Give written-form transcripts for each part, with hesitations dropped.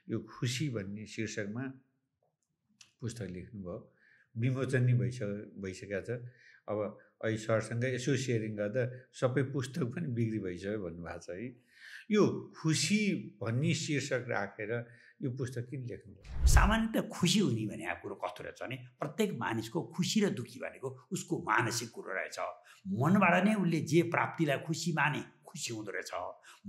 यो खुसी भन्ने शीर्षकमा पुस्तक लेख्नुभयो। विमोचन नि भइसकेको छ। अब अहिले सरसँगै यसो सेयरिङ गर्दा सबै पुस्तक पनि बिक्री भइसक्यो भन्नुभएको छ है। यो खुसी भन्ने शीर्षक राखेर यो पुस्तक किन लेख्नुभयो? सामान्यतः खुसी हुने भने कुरो कस्तो रहेछ भने प्रत्येक मानिसको खुसी र दुःखी भनेको उसको मानसिक कुरो रहेछ। मनबाट नै उसले जे प्राप्तिलाई खुसी माने खुसी हुँदो रहेछ।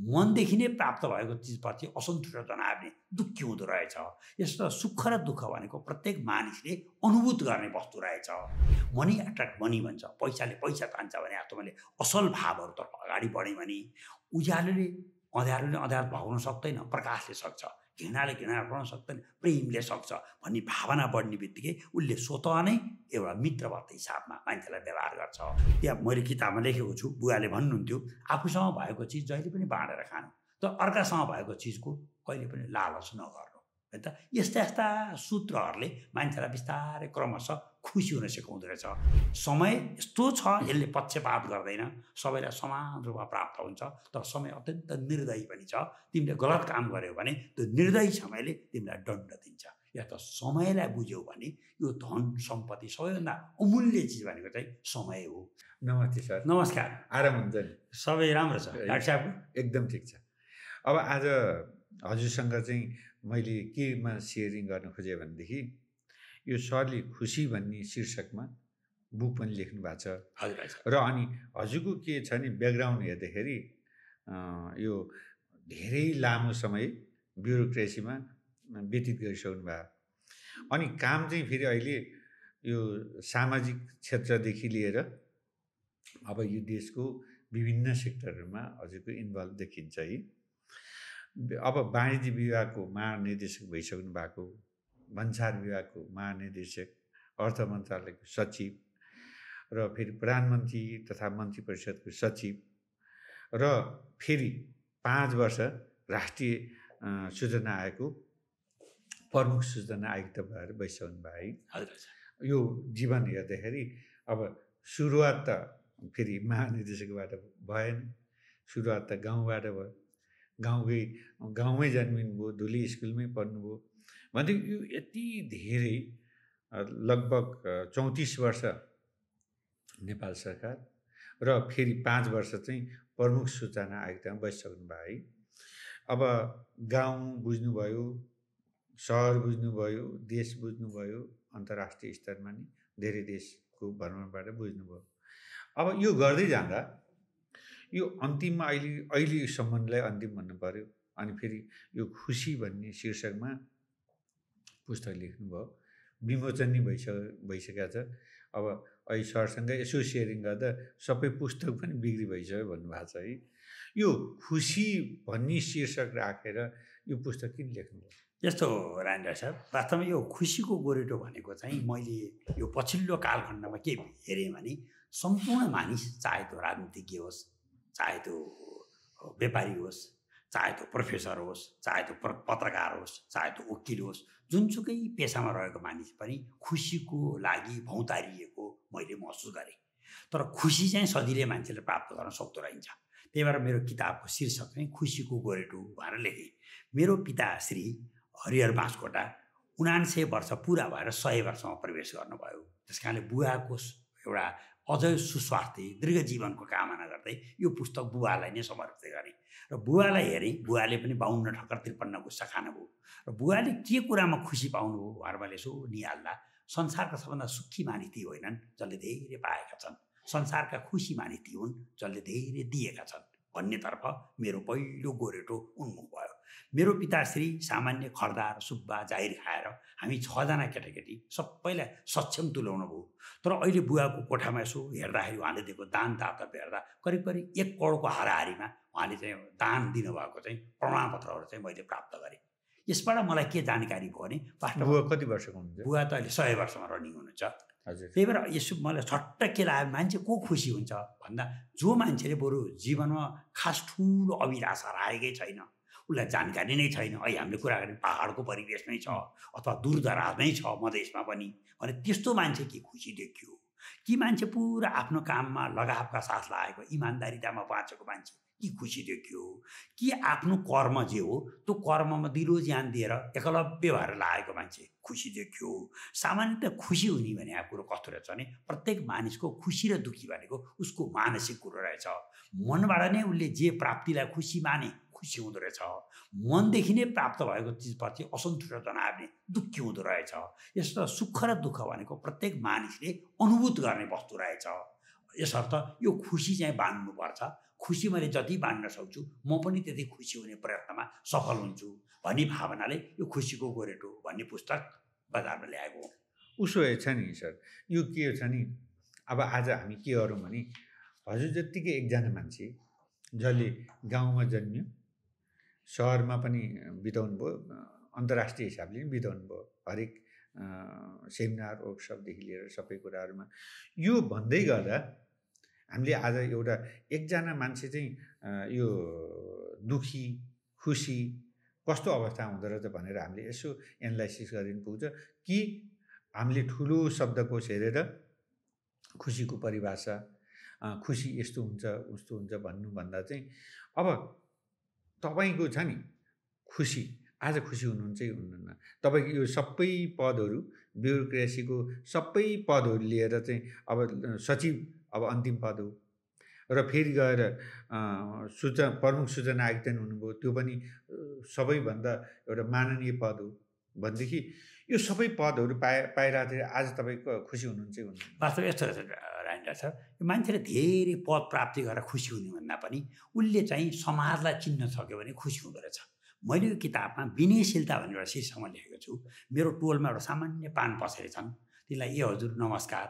मनदेखि नै प्राप्त भएको चिजप्रति असन्तुष्ट जनाउने दुःखी हुँदो रहेछ। यस्तो सुख र दुःख भनेको प्रत्येक मानिसले अनुभूत गर्ने वस्तु रहेछ। मनी एट्र्याक्ट मनी भन्छ। पैसाले पैसा तान्छ भने आत्माले असल भावहरूतर्फ अगाडि बढ्यो भने उज्यालोले अँध्यारो भगाउन सक्दैन, प्रकाशले सक्छ। घृणाले घृणा गर्न सक्दैन, प्रेमले सक्छ भन्ने भावना बढ्ने बित्तिकै उसले स्वतः नै एउटा मित्रवत हिसाबमा मान्छेलाई व्यवहार गर्छ। त्यहाँ मैले किताबमा लेखेको छु, बुवाले भन्नुहुन्थ्यो आफूसँग भएको चिज जहिले पनि बाँडेर खानु, तर अर्कासँग भएको चिजको कहिले पनि लालच नगर्नु। है त यस्ता यस्ता सूत्रहरूले मान्छेलाई बिस्तारै क्रमशः खुसी हुन सिकाउँदो रहेछ। समय यस्तो छ, यसले पक्षपात गर्दैन, सबैलाई समान रूपमा प्राप्त हुन्छ। तर समय अत्यन्त निर्दयी पनि छ। तिमीले गलत काम गर्यौ भने त्यो निर्दयी समयले तिमीलाई दण्ड दिन्छ। या त समयलाई बुझ्यौ भने यो धन सम्पत्ति सबैभन्दा अमूल्य चिज भनेको चाहिँ समय हो। नमस्ते सर। नमस्कार। आराम हुन्छ नि? सबै राम्रो छ डाक्टर साहब? एकदम ठिक छ। अब आज हजुरसँग चाहिँ मैले केमा सेयरिङ गर्न खोजेँ भनेदेखि यो सरले खुसी भन्ने शीर्षकमा बुक पनि लेख्नु भएको छ। हजुर। र अनि हजुरको के छ नि ब्याकग्राउन्ड हेर्दाखेरि यो धेरै लामो समय ब्युरोक्रेसीमा व्यतीत गरिसक्नु भयो। अनि काम चाहिँ फेरि अहिले यो सामाजिक क्षेत्रदेखि लिएर अब यो देशको विभिन्न सेक्टरहरूमा हजुरको इन्भल्भ देखिन्छ है। अब वाणिज्य विभागको महानिर्देशक भइसक्नु भएको, भन्सार विभागको महानिर्देशक, अर्थ मन्त्रालयको सचिव र फेरि प्रधानमन्त्री तथा मन्त्री परिषदको सचिव र फेरि 5 वर्ष राष्ट्रिय सूचना आयोगको प्रमुख सूचना आयुक्त भएर बसिसक्नु भयो है। यो जीवन हेर्दाखेरि अब सुरुवात त फेरि महानिर्देशकबाट भएन, सुरुवात त गाउँबाट भयो। गाउँमै जन्मिनुभयो, धुली स्कुलमै पढ्नुभयो भनेदेखि यो यति धेरै लगभग 34 वर्ष नेपाल सरकार र फेरि 5 वर्ष चाहिँ प्रमुख सूचना आयुक्तमा बसिसक्नु भयो है। अब गाउँ बुझ्नुभयो, सहर बुझ्नुभयो, देश बुझ्नुभयो, अन्तर्राष्ट्रिय स्तरमा नि धेरै देशको भ्रमणबाट बुझ्नुभयो। अब यो गर्दै जाँदा यो अन्तिममा अहिलेसम्मलाई अन्तिम भन्नु पर्यो। अनि फेरि यो खुसी भन्ने शीर्षकमा पुस्तक लेख्नुभयो। विमोचन नि भइसकेको छ। अब अहिले सरसँगै यसो सेयरिङ गर्दा सबै पुस्तक पनि बिक्री भइसक्यो भन्नुभएको छ है। यो खुसी भन्ने शीर्षक राखेर यो पुस्तक किन लेख्नुभयो? यस्तो राजेन्द्र साहब, वास्तवमा यो खुसीको गोरेटो भनेको चाहिँ मैले यो पछिल्लो कालखण्डमा के हेरेँ भने सम्पूर्ण मानिस, चाहे त्यो राजनीतिज्ञ होस्, चाहे त्यो व्यापारी होस्, चाहे त्यो प्रोफेसर होस्, चाहे त्यो पत्रकार होस्, चाहे त्यो वकिल होस्, जुनसुकै पेसामा रहेको मानिस पनि खुसीको लागि भौतारिएको मैले महसुस गरेँ। तर खुसी चाहिँ सजिलै मान्छेले प्राप्त गर्न सक्दो रहेछ। त्यही भएर मेरो किताबको शीर्षक चाहिँ खुसीको गोरेटो भनेर लेखेँ। मेरो पिता श्री हरिहर बाँसकोटा 79 वर्ष पुरा भएर 100 वर्षमा प्रवेश गर्नुभयो। त्यस कारणले बुवाको एउटा अझै सुस्वास्थ्य दीर्घ जीवनको कामना गर्दै यो पुस्तक बुवालाई नै समर्पित गरेँ। र बुवालाई हेरेँ, बुवाले पनि 52 ठक्कर 53 गुस्सा खानुभयो। र बुवाले के कुरामा खुसी पाउनुभयो भनेर मैले यसो निहाल्दा संसारका सबभन्दा सुखी मानिस ती होइनन् जसले धेरै पाएका छन्, संसारका खुसी मानिस ती हुन् जसले धेरै दिएका छन् भन्नेतर्फ मेरो पहिलो गोरेटो उन्मुख भयो। मेरो पिताश्री सामान्य खर्दार सुब्बा जाहिर खाएर हामी 6 जना केटाकेटी सबैलाई सक्षम तुल्याउनु भयो। तर अहिले बुवाको कोठामा यसो हेर्दाखेरि उहाँले दिएको दान दातव्य हेर्दा करिब 1 करोडको हाराहारीमा उहाँले चाहिँ दान दिनुभएको चाहिँ प्रमाणपत्रहरू चाहिँ मैले प्राप्त गरेँ। यसबाट मलाई के जानकारी भयो भने बुवा कति वर्षको हुनुहुन्छ? बुवा त अहिले 100 वर्षमा रनिङ हुनुहुन्छ। हजुर। त्यही भएर यसो मलाई छट्ट के लाग्यो, मान्छे को खुसी हुन्छ भन्दा जो मान्छेले बरु जीवनमा खास ठुलो अभिलाषा राखेकै छैन, उसलाई जानकारी नै छैन। अहिले हामीले कुरा गऱ्यौँ पहाडको परिवेशमै छ अथवा दूरदराजमै छ मधेसमा पनि भने त्यस्तो मान्छे के खुसी देखियो कि मान्छे पुरा आफ्नो काममा लगावका साथ लागेको इमान्दारितामा बाँचेको मान्छे कि खुसी देखियो कि आफ्नो कर्म जे हो त्यो कर्ममा दिलो ज्यान दिएर एकलव्य भएर लागेको मान्छे खुसी देखियो। सामान्यतः खुसी हुने भने कुरो कस्तो रहेछ भने प्रत्येक मानिसको खुसी र दुःखी भनेको उसको मानसिक कुरो रहेछ। मनबाट नै उसले जे प्राप्तिलाई खुसी माने खुसी हुँदो रहेछ, मनदेखि नै प्राप्त भएको चिजप्रति असन्तुष्ट जनाउने दुःखी हुँदो रहेछ। यसो सुख र दुःख भनेको प्रत्येक मानिसले अनुभूत गर्ने वस्तु रहेछ। यसर्थ यो खुसी चाहिँ बाँड्नुपर्छ। खुसी मैले जति बाँड्न सक्छु म पनि त्यति खुसी हुने प्रयत्नमा सफल हुन्छु भन्ने भावनाले यो खुसीको गोरेटो भन्ने पुस्तक बजारमा ल्याएको हो। उसो छ नि सर, यो के छ नि, अब आज हामी के गरौँ भने हजुर जत्तिकै एकजना मान्छे जसले गाउँमा जन्मियो, सहरमा पनि बिताउनु भयो, अन्तर्राष्ट्रिय हिसाबले पनि बिताउनु भयो, हरेक सेमिनार वर्कसपदेखि लिएर सबै कुराहरूमा यो भन्दै गर्दा हामीले आज एउटा एकजना मान्छे चाहिँ यो दुखी खुसी कस्तो अवस्था हुँदो रहेछ भनेर हामीले यसो एनालाइसिस गरिनु पुग्छ कि हामीले ठुलो शब्दकोश हेरेर खुसीको परिभाषा खुसी यस्तो हुन्छ उस्तो हुन्छ भन्नुभन्दा चाहिँ अब तपाईँको छ नि खुसी, आज खुसी हुनुहुन्छ कि हुनुहुन्न, तपाईँको यो सबै पदहरू ब्युरोक्रेसीको सबै पदहरू लिएर चाहिँ अब सचिव अब अन्तिम पद हो र फेरि गएर प्रमुख सूचना आयुक्त हुनुभयो, त्यो पनि सबैभन्दा एउटा माननीय पद हो भनेदेखि यो सबै पदहरू पाइरहेको आज तपाईँको खुसी हुनुहुन्छ कि हुनुहुन्छ? वास्तव यस्तो रहेछ राजेन्द्र सर, मान्छेले धेरै पद प्राप्ति गरेर खुसी हुने भन्दा पनि उसले चाहिँ समाजलाई चिन्न सक्यो भने खुसी हुँदो रहेछ। मैले यो किताबमा विनयशीलता भनेर एउटा शीर्षकमा लेखेको छु। मेरो टोलमा एउटा सामान्य पान पसेरी छन्, तिनलाई ए हजुर नमस्कार,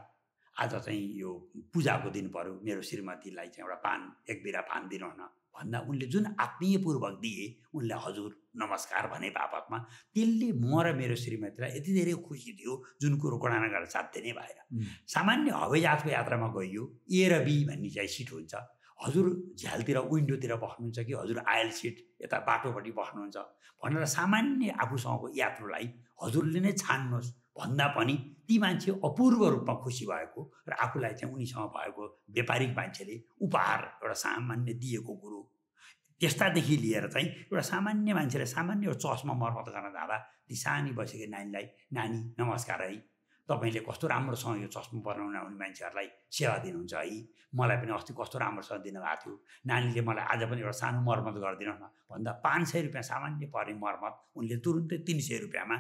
आज चाहिँ यो पूजाको दिन पर्यो, मेरो श्रीमतीलाई चाहिँ एउटा पान एक बिरा पान दिनुहुन भन्दा उनले जुन आत्मीयपूर्वक दिए, उनले हजुर नमस्कार भने बापतमा त्यसले म र मेरो श्रीमतीलाई यति धेरै खुसी दियो जुन कुरो गणना गरेर साध्य नै भएन। सामान्य हवाईजहाजको यात्रामा गइयो, ए र बी भन्ने चाहिँ सिट हुन्छ, हजुर झ्यालतिर विन्डोतिर बस्नुहुन्छ कि हजुर आयल सिट यता बाटोपट्टि बस्नुहुन्छ भनेर सामान्य आफूसँगको यात्रुलाई हजुरले नै छान्नुहोस् भन्दा पनि ती मान्छे अपूर्व रूपमा खुसी भएको र आफूलाई चाहिँ उनीसँग भएको व्यापारिक मान्छेले उपहार एउटा सामान्य दिएको कुरो, त्यस्तादेखि लिएर चाहिँ एउटा सामान्य मान्छेले सामान्य एउटा चस्मा मर्मत गर्न जाँदा ती सानी बसेको नानीलाई नानी नमस्कार है, तपाईँले कस्तो राम्रोसँग यो चस्मा बनाउन आउने मान्छेहरूलाई सेवा दिनुहुन्छ है, मलाई पनि अस्ति कस्तो राम्रोसँग दिनुभएको थियो, नानीले मलाई आज पनि एउटा सानो मर्मत गरिदिनु न भन्दा 500 रुपियाँ सामान्य पर्ने मर्मत उनले तुरुन्तै 300 रुपियाँमा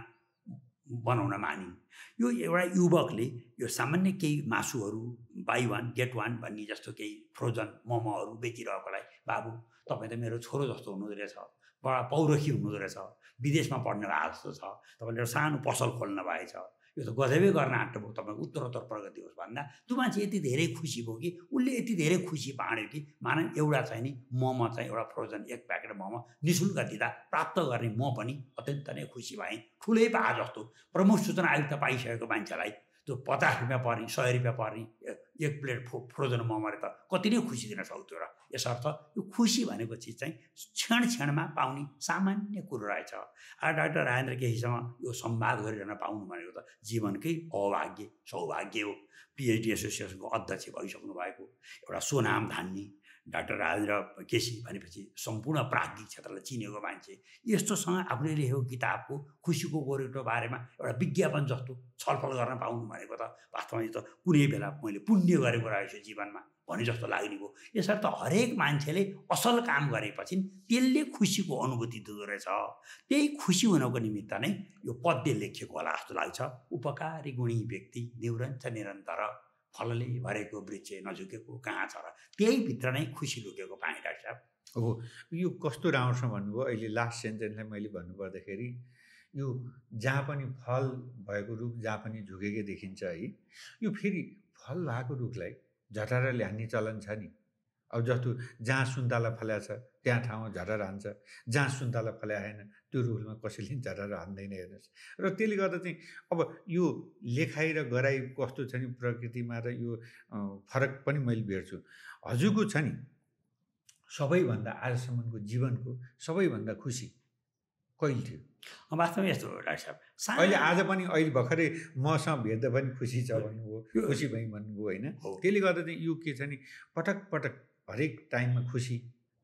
बनाउन मानिन्। यो एउटा युवकले यो सामान्य केही मासुहरू बाई वान गेट वान भन्ने जस्तो केही फ्रोजन मोमोहरू बेचिरहेकोलाई बाबु तपाईँ त मेरो छोरो जस्तो हुनुहुँदो रहेछ, बडा पौरखी हुनुहुँदो रहेछ, विदेशमा पढ्नु भएको जस्तो छ, तपाईँले एउटा सानो पसल खोल्न भएछ, यो त गजबै गर्न आँट्नुभयो, तपाईँको उत्तरोत्तर प्रगति होस् भन्दा त्यो मान्छे यति धेरै खुसी भयो कि उसले यति धेरै खुसी बाँड्यो कि मानव एउटा चाहिँ नि मोमो चाहिँ एउटा फ्रोजन एक प्याकेट मोमो निःशुल्क दिँदा प्राप्त गर्ने म पनि अत्यन्त नै खुसी भएँ। ठुलै पाए जस्तो प्रमुख सूचना आयुक्त पाइसकेको मान्छेलाई त्यो 50 रुपियाँ पर्ने 100 रुपियाँ पर्ने एक प्लेट फ्रोजन मोमोले त कति नै खुसी दिन सक्थ्यो र यसर्थ यो खुसी भनेको चिज चाहिँ क्षण क्षणमा पाउने सामान्य कुरो रहेछ। डाक्टर राजेन्द्र केहीसँग यो संवाद गरिरहन पाउनु भनेको त जीवनकै अभाग्य सौभाग्य हो। पिएचडी एसोसिएसनको अध्यक्ष भइसक्नु भएको एउटा सोनाम धान्ने डाक्टर राजेन्द्र केसी भनेपछि सम्पूर्ण प्राज्ञिक क्षेत्रलाई चिनेको मान्छे यस्तोसँग आफूले लेखेको किताबको खुसीको गोरेटो बारेमा एउटा विज्ञापन जस्तो छलफल गर्न पाउनु भनेको त वास्तवमा यो त कुनै बेला मैले पुण्य गरेको रहेछु जीवनमा भने जस्तो लाग्ने भयो। यसर्थ हरेक मान्छेले असल काम गरेपछि त्यसले खुसीको अनुभूति दिँदो रहेछ। त्यही खुसी हुनको निमित्त नै यो पद्य लेखिएको होला जस्तो लाग्छ। उपकारी गुणी व्यक्ति निरञ्च निरन्तर फलले भरेको वृक्ष नझुकेको कहाँ छ र त्यही भित्र नै खुसी लुकेको पाएँ डाक्टर साहब। हो, यो कस्तो राम्रोसँग भन्नुभयो। अहिले लास्ट सेन्टेन्सलाई मैले भन्नुपर्दाखेरि यो जहाँ पनि फल भएको रुख जहाँ पनि झुकेकै देखिन्छ है, यो फेरि फल भएको रुखलाई झटारा हान्ने चलन छ नि। अब जस्तो जहाँ सुन्तला फल्या छ त्यहाँ ठाउँमा झटारा हान्छ, जहाँ सुन्तला फल्या छैन त्यो रुखमा कसैले झटारा हान्दैन हेर्नुहोस्। र त्यसले गर्दा चाहिँ अब यो लेखाइ र गराइ कस्तो छ नि प्रकृतिमा र यो फरक पनि मैले भेट्छु। हजुरको छ नि सबैभन्दा आजसम्मको जीवनको सबैभन्दा खुसी कहिले थियो? वास्तवमा यस्तो हो डाक्टर साहब, अहिले आज पनि अहिले भर्खरै मसँग भेट्दा पनि खुसी छ भन्नुभयो, खुसी भई भन्नुभयो होइन। त्यसले गर्दा चाहिँ यो के छ नि पटक पटक हरेक टाइममा खुसी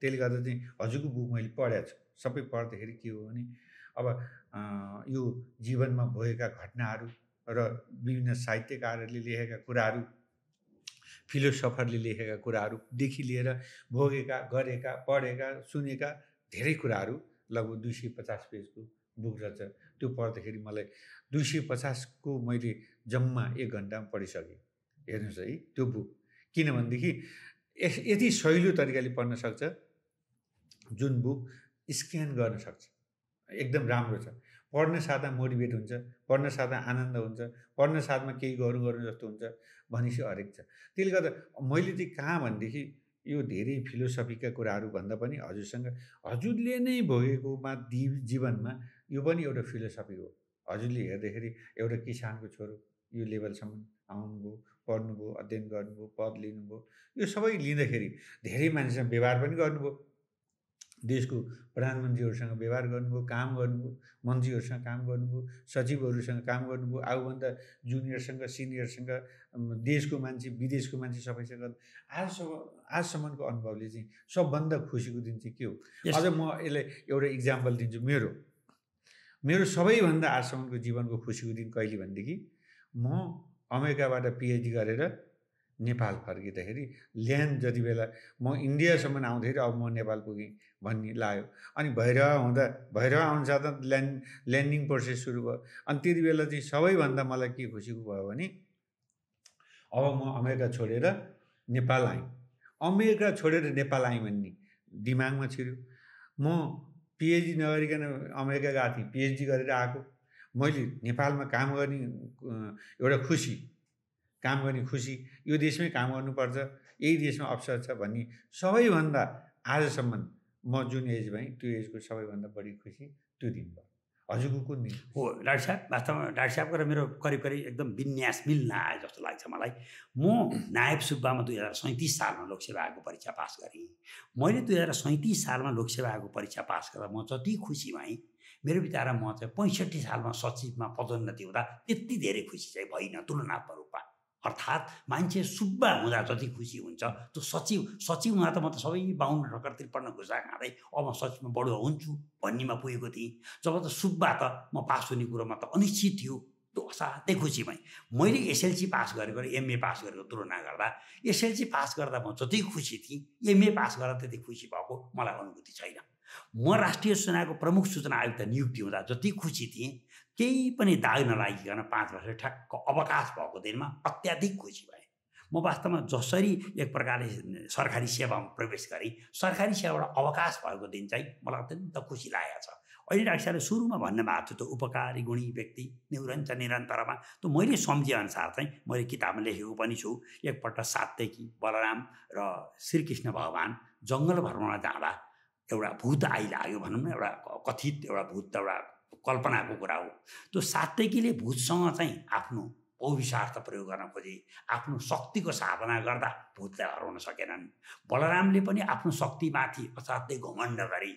त्यसले गर्दा चाहिँ हजुरको बुक मैले पढेको छु। सबै पढ्दाखेरि के हो भने अब यो जीवनमा भएका घटनाहरू र विभिन्न साहित्यकारहरूले लेखेका कुराहरू, फिलोसफरले लेखेका कुराहरूदेखि लिएर भोगेका, गरेका, पढेका, सुनेका धेरै कुराहरू लगभग 250 पेजको बुक रहेछ। त्यो पढ्दाखेरि मलाई 250 को मैले जम्मा 1 घन्टामा पढिसकेँ। हेर्नुहोस् है त्यो बुक, किनभनेदेखि यति सहिलो तरिकाले पढ्न सक्छ, जुन बुक स्क्यान गर्न सक्छ। एकदम राम्रो छ। पढ्न साथमा मोटिभेट हुन्छ, पढ्न साथमा आनन्द हुन्छ, पढ्न साथमा केही गरौँ जस्तो हुन्छ भनेपछि हरेक छ। त्यसले गर्दा मैले चाहिँ कहाँ भनेदेखि यो धेरै फिलोसफीका कुराहरू भन्दा पनि हजुरले नै भोगेकोमा जीवनमा यो पनि एउटा फिलोसफी हो। हजुरले हेर्दाखेरि एउटा किसानको छोरो यो लेभलसम्म आउनुभयो, पढ्नुभयो, अध्ययन गर्नुभयो, पद लिनुभयो, यो सबै लिँदाखेरि धेरै मान्छेसँग व्यवहार पनि गर्नुभयो, देशको प्रधानमन्त्रीहरूसँग व्यवहार गर्नुभयो, काम गर्नुभयो, मन्त्रीहरूसँग काम गर्नुभयो, सचिवहरूसँग काम गर्नुभयो, आफूभन्दा जुनियरसँग, सिनियरसँग, देशको मान्छे, विदेशको मान्छे सबैसँग आजसम्मको अनुभवले चाहिँ सबभन्दा खुसीको दिन चाहिँ के हो? अझ म यसलाई एउटा इक्जाम्पल दिन्छु। मेरो सबैभन्दा आजसम्मको जीवनको खुसीको दिन कहिले भनेदेखि म अमेरिकाबाट पिएचडी गरेर नेपाल फर्किँदाखेरि ल्यान्ड जति बेला म इन्डियासम्म आउँदाखेरि अब म नेपाल पुगेँ भन्ने लाग्यो। अनि भैरव अनुसार त ल्यान्डिङ प्रोसेस सुरु भयो। अनि त्यति बेला चाहिँ सबैभन्दा मलाई के खुसीको भयो भने अब म अमेरिका छोडेर नेपाल आएँ। अमेरिका छोडेर नेपाल आएँ भन्ने दिमागमा छिर्यो। म पिएचडी नगरिकन अमेरिका गएको थिएँ, पिएचडी गरेर आएको। मैले नेपालमा काम गर्ने एउटा खुसी, काम गर्ने खुसी, यो देशमै काम गर्नुपर्छ, यही देशमा अवसर छ भन्ने सबैभन्दा आजसम्म म जुन एज भएँ त्यो एजको सबैभन्दा बढी खुसी त्यो दिन भयो। हजुरको कुन दिन हो? डाक्टर साहब, वास्तवमा डाक्टर साहबको र मेरो करिब एकदम विन्यास मिल्न आयो जस्तो लाग्छ मलाई। म नायब सुब्बामा 2037 सालमा लोकसेवा आयोगको परीक्षा पास गरेँ। मैले 2037 सालमा लोकसेवा आयोगको परीक्षा पास गर्दा म जति खुसी भएँ, मेरो विचारमा म चाहिँ 65 सालमा सचिवमा पदोन्नति हुँदा त्यति धेरै खुसी चाहिँ भइनँ तुलनात्मक रूपमा। अर्थात् मान्छे सुब्बा हुँदा जति खुसी हुन्छ त्यो सचिव हुँदा त म त सबै 52 ठक्कर 53 घुसा खाँदै अब म सचिवमा बढुवा हुन्छु भन्नेमा पुगेको थिएँ। जब त सुब्बा त म पास हुने कुरोमा त अनिश्चित थियो, त्यो असाध्यै खुसी भएँ। मैले एसएलसी पास गरेको र एमए पास गरेको तुलना गर्दा एसएलसी पास गर्दा म जति खुसी थिएँ, एमए पास गर्दा त्यति खुसी भएको मलाई अनुभूति छैन। म राष्ट्रिय सूचनाको प्रमुख सूचना आयुक्त नियुक्ति हुँदा जति खुसी थिएँ, केही पनि दाग नलागिकन 5 वर्ष ठ्याक्क अवकाश भएको दिनमा अत्याधिक खुसी भएँ। म वास्तवमा जसरी एक प्रकारले सरकारी सेवामा प्रवेश गरेँ, सरकारी सेवाबाट अवकाश भएको दिन चाहिँ मलाई अत्यन्त खुसी लागेको छ। अहिले डाक्टर साहबले सुरुमा भन्नुभएको थियो त्यो उपकारी गुणी व्यक्ति निरञ्च निरन्तरमा, त मैले सम्झेअनुसार चाहिँ मैले किताबमा लेखेको पनि छु। एकपल्ट सात्तेकी बलराम र श्रीकृष्ण भगवान जङ्गल भ्रमणमा जाँदा एउटा भूत आइलाग्यो भनौँ न, एउटा कथित एउटा भूत, एउटा कल्पनाको कुरा हो। त्यो सात्तेकीले भूतसँग चाहिँ आफ्नो पौरुषार्थ प्रयोग गर्न खोजे, आफ्नो शक्तिको साधना गर्दा भूतलाई हराउन सकेनन्। बलरामले पनि आफ्नो शक्तिमाथि असाध्यै घमण्ड गरे,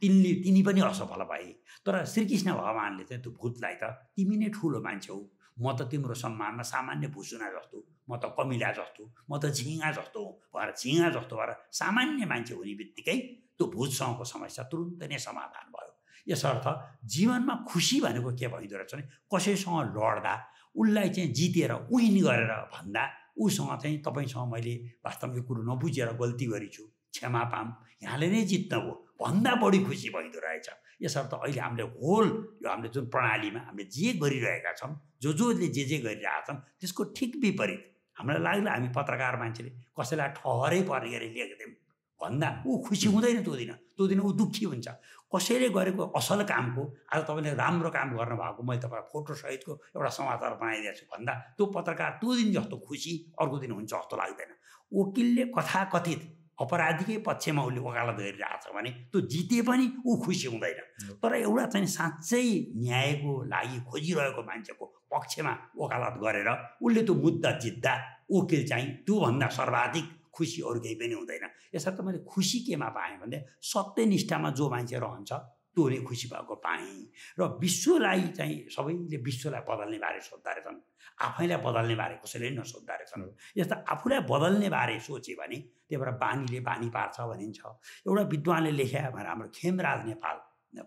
तिनी पनि असफल भए। तर श्रीकृष्ण भगवानले चाहिँ त्यो भूतलाई त तिमी नै ठुलो मान्छे हौ, म त तिम्रो सम्मानमा सामान्य भुसुना जस्तो, म त कमिला जस्तो, म त झिँगा जस्तो भएर झिँगा जस्तो भएर सामान्य मान्छे हुने बित्तिकै त्यो भूतसँगको समस्या तुरुन्तै नै समाधान भयो। यसर्थ जीवनमा खुसी भनेको के भइदो रहेछ भने कसैसँग लड्दा उसलाई चाहिँ जितेर विन गरेर भन्दा उसँग चाहिँ तपाईँसँग मैले वास्तवमा यो कुरो नबुझेर गल्ती गरेछु, क्षमा पाऊँ, यहाँले नै जित्नु भयो भन्दा बढी खुसी भइदो रहेछ। यसर्थ अहिले हामीले यो हामीले जुन प्रणालीमा हामीले जे गरिरहेका छौँ, जसले जे गरिरहेका छौँ त्यसको ठिक विपरीत हामीलाई लाग्ला हामी पत्रकार मान्छेले कसैलाई ठहरै पर्ने लेख्दैनौँ भन्दा ऊ खुसी हुँदैन, त्यो दिन ऊ दुःखी हुन्छ। कसैले गरेको असल कामको आज तपाईँले राम्रो काम गर्नुभएको मैले तपाईँलाई फोटोसहितको एउटा समाचार बनाइदिएको छु भन्दा त्यो पत्रकार त्यो दिन जस्तो खुसी अर्को दिन हुन्छ जस्तो लाग्दैन। वकिलले कथाकथित अपराधीकै पक्षमा उसले वकालत गरिरहेको छ भने त्यो जिते पनि ऊ खुसी हुँदैन। तर एउटा चाहिँ साँच्चै न्यायको लागि खोजिरहेको मान्छेको पक्षमा वकालत गरेर उसले त्यो मुद्दा जित्दा वकिल चाहिँ त्योभन्दा सर्वाधिक खुसी अरू केही पनि हुँदैन। यसर्थ मैले खुसी केमा पाएँ भने सत्यनिष्ठामा जो मान्छे रहन्छ त्यो नै खुसी भएको पाएँ। र विश्वलाई चाहिँ सबैले विश्वलाई बदल्ने बारे सोध्दा रहेछन्, आफैलाई बदल्ने बारे कसैले नसोध्दा रहेछन्। यस्ता आफूलाई बदल्ने बारे सोचे भने त्यही भएर बानीले बानी पार्छ भनिन्छ। एउटा विद्वानले लेखे भनेर हाम्रो खेमराज नेपाल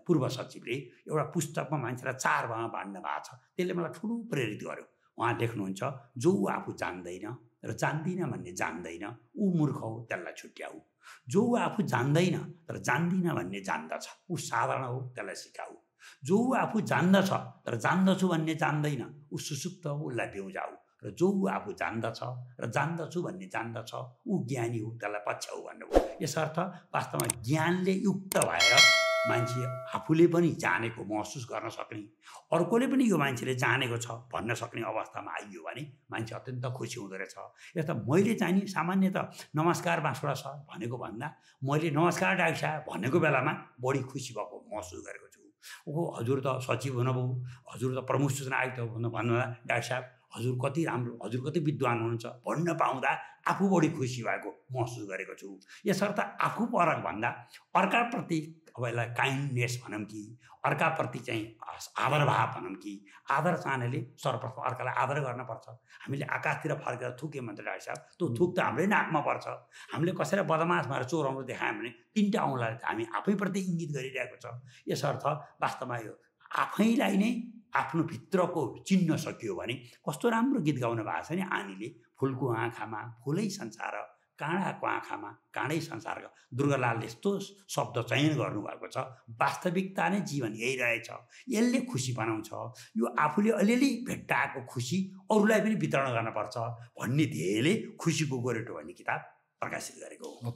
पूर्व सचिवले एउटा पुस्तकमा मान्छेलाई 4 भागमा बाँड्नु भएको छ, त्यसले मलाई ठुलो प्रेरित गर्यो। उहाँ लेख्नुहुन्छ, जो आफू जान्दैन र जान्दिनँ भन्ने जान्दैन ऊ मूर्ख हो, त्यसलाई छुट्याऊ। जो आफू जान्दैन तर जान्दिनँ भन्ने जान्दछ ऊ साधारण हो, त्यसलाई सिकाऊ। जो आफू जान्दछ तर जान्दछु भन्ने जान्दैन ऊ सुसुप्त हो, उसलाई बेउजाऊ। र जो आफू जान्दछ र जान्दछु भन्ने जान्दछ ऊ ज्ञानी हो, त्यसलाई पछ्याऊ भन्नुभयो। यसर्थ वास्तवमा ज्ञानले युक्त भएर मान्छे आफूले पनि जानेको महसुस गर्न सक्ने, अर्कोले पनि यो मान्छेले जानेको छ भन्न सक्ने अवस्थामा आइयो भने मान्छे अत्यन्त खुसी हुँदो रहेछ। यता मैले चाहिँ नि सामान्यतः नमस्कार बाँसुरा सर भनेको भन्दा मैले नमस्कार डाक्टर साहब भनेको बेलामा बढी खुसी भएको महसुस गरेको छु। ओ हजुर त सचिव हुनुभयो, हजुर त प्रमुख सूचना आयुक्त भन्नुभन्दा डाक्टर साहब हजुर कति राम्रो, हजुर कति विद्वान हुनुहुन्छ भन्न पाउँदा आफू बढी खुसी भएको महसुस गरेको छु। यसर्थ आफू परक भन्दा अर्काप्रति अब यसलाई काइन्डनेस भनौँ कि अर्काप्रति चाहिँ आदरभाव भनौँ कि आदर चाहनाले सर्वप्रथम अर्कालाई आदर गर्नुपर्छ। हामीले आकाशतिर फर्केर थुक्यौँ भने डाक्टर साहब त्यो थुक त हाम्रै नाकमा पर्छ। हामीले कसैलाई बदमास भएर चोराउनु देखायौँ भने 3टा औँलाले हामी आफैप्रति इङ्गित गरिरहेको छ। यसर्थ वास्तवमा यो आफैलाई नै आफ्नो भित्रको चिन्न सकियो भने कस्तो राम्रो गीत गाउनु भएको छ नि आनीले, फुलको आँखामा फुलै संसार, काँडाको आँखामा काँडै संसारको। दुर्गालालले यस्तो शब्द चयन गर्नुभएको छ। वास्तविकता नै जीवन यही रहेछ, यसले खुसी बनाउँछ। यो आफूले अलिअलि भेट्टाएको खुसी अरूलाई पनि वितरण गर्नुपर्छ भन्ने ध्येयले खुसीको गोरेटो भन्ने किताब प्रकाशित गरेको हो।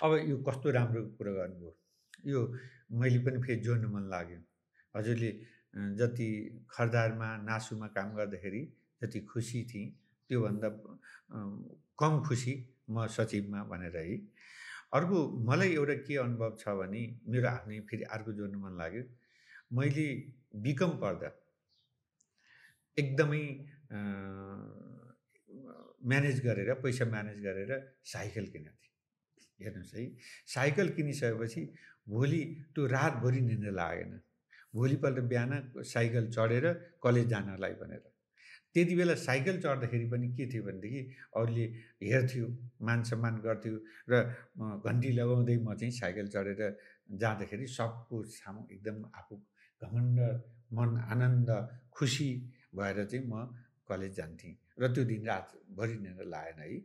अब यो कस्तो राम्रो कुरा गर्नुभयो, यो मैले पनि फेरि जोड्नु मन लाग्यो। हजुरले जति खरदारमा नासुमा काम गर्दाखेरि जति खुसी थिएँ त्योभन्दा कम खुसी म सचिवमा भनेर है। अर्को मलाई एउटा के अनुभव छ भने मेरो आफ्नै फेरि अर्को जोड्नु मन लाग्यो। मैले बिकम पढ्दा एकदमै म्यानेज गरेर पैसा म्यानेज गरेर साइकल किनेको थिएँ। हेर्नुहोस् है, साइकल किनिसकेपछि भोलि त्यो रातभरि निन्द्रा लागेन। भोलिपल्ट बिहान साइकल चढेर कलेज जानलाई भनेर। त्यति बेला साइकल चढ्दाखेरि पनि के थियो भनेदेखि अरूले हेर्थ्यो, मान सम्मान गर्थ्यो र घन्टी लगाउँदै म चाहिँ साइकल चढेर जाँदाखेरि सबको सामु एकदम आफू घमण्ड मन आनन्द खुसी भएर चाहिँ म कलेज जान्थेँ र त्यो दिन रातभरि निन्द्रा लागेन है।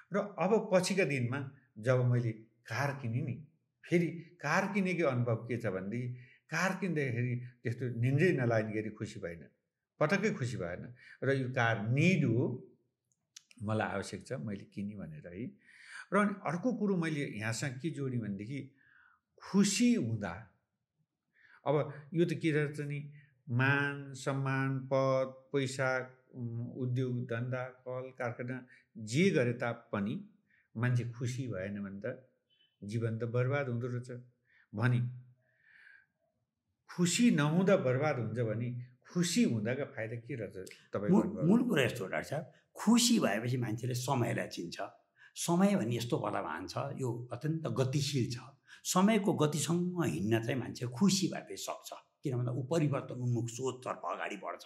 र अब पछिका दिनमा जब मैले कार किनेँ नि, फेरि कार किनेको अनुभव के छ भनेदेखि कार किन्दाखेरि त्यस्तो निन्द्रै नलाग्ने गरी खुसी भएन, पटक्कै खुसी भएन। र यो कार निड हो, मलाई आवश्यक छ, मैले किनेँ भनेर है। र अर्को कुरो मैले यहाँसँग के जोडेँ भनेदेखि खुसी हुँदा अब यो त के रहेछ नि, मान सम्मान पद पैसा उद्योग धन्दा कल कारखाना जे गरे तापनि मान्छे खुसी भएन भने त जीवन त बर्बाद हुँदो रहेछ। भने खुसी नहुँदा बर्बाद हुन्छ भने खुसी हुँदाका फाइदा के रहेछ तपाईँको? मूल कुरा यस्तो हो डाक्टर साहब, खुसी भएपछि मान्छेले समयलाई चिन्छ। समय भन्ने यस्तो बलवान छ, यो अत्यन्त गतिशील छ। समयको गतिसँग हिँड्न चाहिँ मान्छे खुसी भएपछि सक्छ। किन भन्दा ऊ परिवर्तन उन्मुख सोचतर्फ अगाडि बढ्छ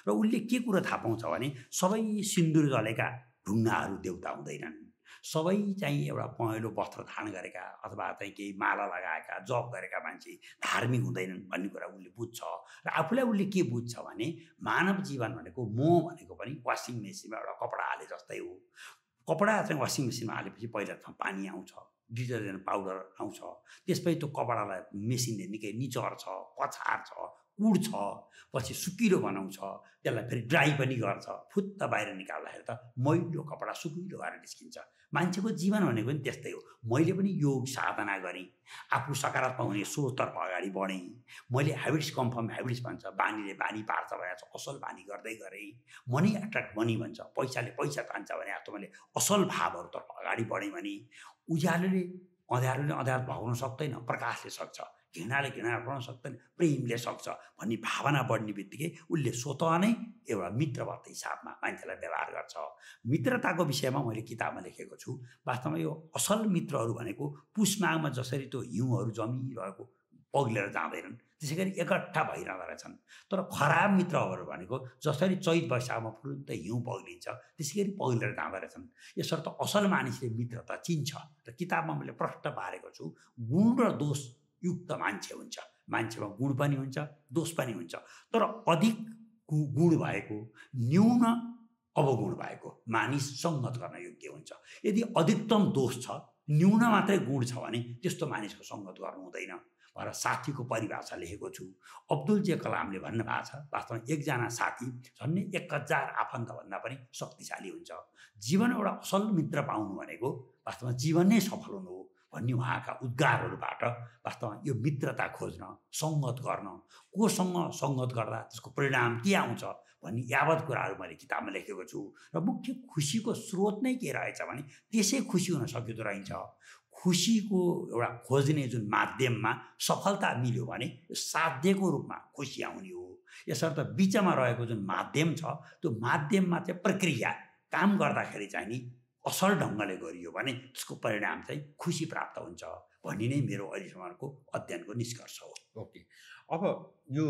र उसले के कुरा थाहा पाउँछ भने सबै सिन्दुर जलेका ढुङ्गाहरू देउता हुँदैनन्, सबै चाहिँ एउटा पहेँलो वस्त्र धारण गरेका अथवा चाहिँ केही माला लगाएका जप गरेका मान्छे धार्मिक हुँदैनन् भन्ने कुरा उसले बुझ्छ। र आफूलाई उसले के बुझ्छ भने मानव जीवन भनेको मोह भनेको पनि वासिङ मेसिनमा एउटा कपडा हाले जस्तै हो। कपडा चाहिँ वासिङ मेसिनमा हालेपछि पहिला पानी आउँछ, डिटर्जेन्ट पाउडर आउँछ, त्यसपछि त्यो कपडालाई मेसिनले निकै निचर्छ, पछार्छ, कुड्छ, पछि सुकिलो बनाउँछ, त्यसलाई फेरि ड्राई पनि गर्छ। फुत्त बाहिर निकाल्दाखेरि त मैलो कपडा सुकिलो भएर निस्किन्छ। मान्छेको जीवन भनेको पनि त्यस्तै हो। मैले पनि योग साधना गरेँ, आफू सकारात्मक हुने सोचतर्फ अगाडि बढेँ। मैले ह्याबिट्स कम फ्रम ह्याबिट्स भन्छ, बानीले बानी पार्छ भनेर असल बानी गर्दै गरेँ। मनी एट्र्याक्ट मनी भन्छ, पैसाले पैसा तान्छ भने जस्तो मैले असल भावहरूतर्फ अगाडि बढेँ भने उज्यालोले अँध्यारो भगाउन सक्दैन, प्रकाशले सक्छ। घृणाले घृणा गर्न सक्दैन, प्रेमले सक्छ भन्ने भावना बढ्ने बित्तिकै उसले स्वतः नै एउटा मित्रवत हिसाबमा मान्छेलाई व्यवहार गर्छ। मित्रताको विषयमा मैले किताबमा लेखेको छु। वास्तवमा यो असल मित्रहरू भनेको पुस माघमा जसरी त्यो हिउँहरू जमिरहेको पग्लेर जाँदैनन्, त्यसै गरी एकट्ठा भइरहँदो रहेछन्। तर खराब मित्रहरू भनेको जसरी चैत वैशाखमा फुल्दै हिउँ पग्लिन्छ त्यसै गरी पग्लेर जाँदो रहेछन्। यसर्थ असल मानिसले मित्रता चिन्छ र किताबमा मैले प्रष्ट पारेको छु, गुण र दोष युक्त मान्छे हुन्छ, मान्छेमा गुण पनि हुन्छ दोष पनि हुन्छ, तर अधिक गुण भएको न्यून अवगुण भएको मानिस सङ्गत गर्न योग्य हुन्छ। यदि अधिकतम दोष छ न्यून मात्रै गुण छ भने त्यस्तो मानिसको सङ्गत गर्नु हुँदैन भनेर साथीको परिभाषा लेखेको छु। अब्दुल जे कलामले भन्नुभएको छ, वास्तवमा एकजना साथी झन्डै 1000 आफन्तभन्दा पनि शक्तिशाली हुन्छ। जीवन एउटा असल मित्र पाउनु भनेको वास्तवमा जीवन नै सफल हुनु हो भन्ने उहाँका उद्गारहरूबाट वास्तवमा यो मित्रता खोज्न, सङ्गत गर्न, कोसँग सङ्गत गर्दा त्यसको परिणाम के आउँछ भन्ने यावत कुराहरू मैले किताबमा लेखेको छु। र मुख्य खुसीको स्रोत नै के रहेछ भने त्यसै खुसी हुन सकिँदो रहेछ। खुसीको एउटा खोज्ने जुन माध्यममा सफलता मिल्यो भने यो साध्यको रूपमा खुसी आउने हो। यसर्थ बिचमा रहेको जुन माध्यम छ त्यो माध्यममा चाहिँ प्रक्रिया काम गर्दाखेरि चाहिँ नि असल ढङ्गले गरियो भने त्यसको परिणाम चाहिँ खुसी प्राप्त हुन्छ भन्ने नै मेरो अहिलेसम्मको अध्ययनको निष्कर्ष हो। ओके, अब यो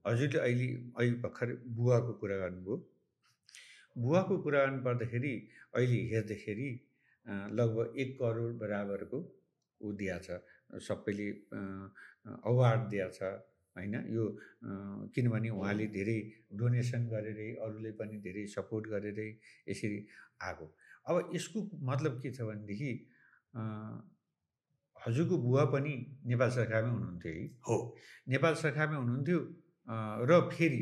हजुरले अहिले भर्खर बुवाको कुरा गर्नुभयो। बुवाको कुरा गर्नुपर्दाखेरि अहिले हेर्दाखेरि लगभग 1 करोड बराबरको ऊ दिया छ, सबैले अवार्ड दिया छ हैन। यो किनभने उहाँले धेरै डोनेसन गरेरै अरूले पनि धेरै सपोर्ट गरेरै यसरी आएको। अब यसको मतलब के छ भनेदेखि हजुरको बुवा पनि नेपाल सरकारमै हुनुहुन्थ्यो है? हो, नेपाल सरकारमै हुनुहुन्थ्यो र फेरि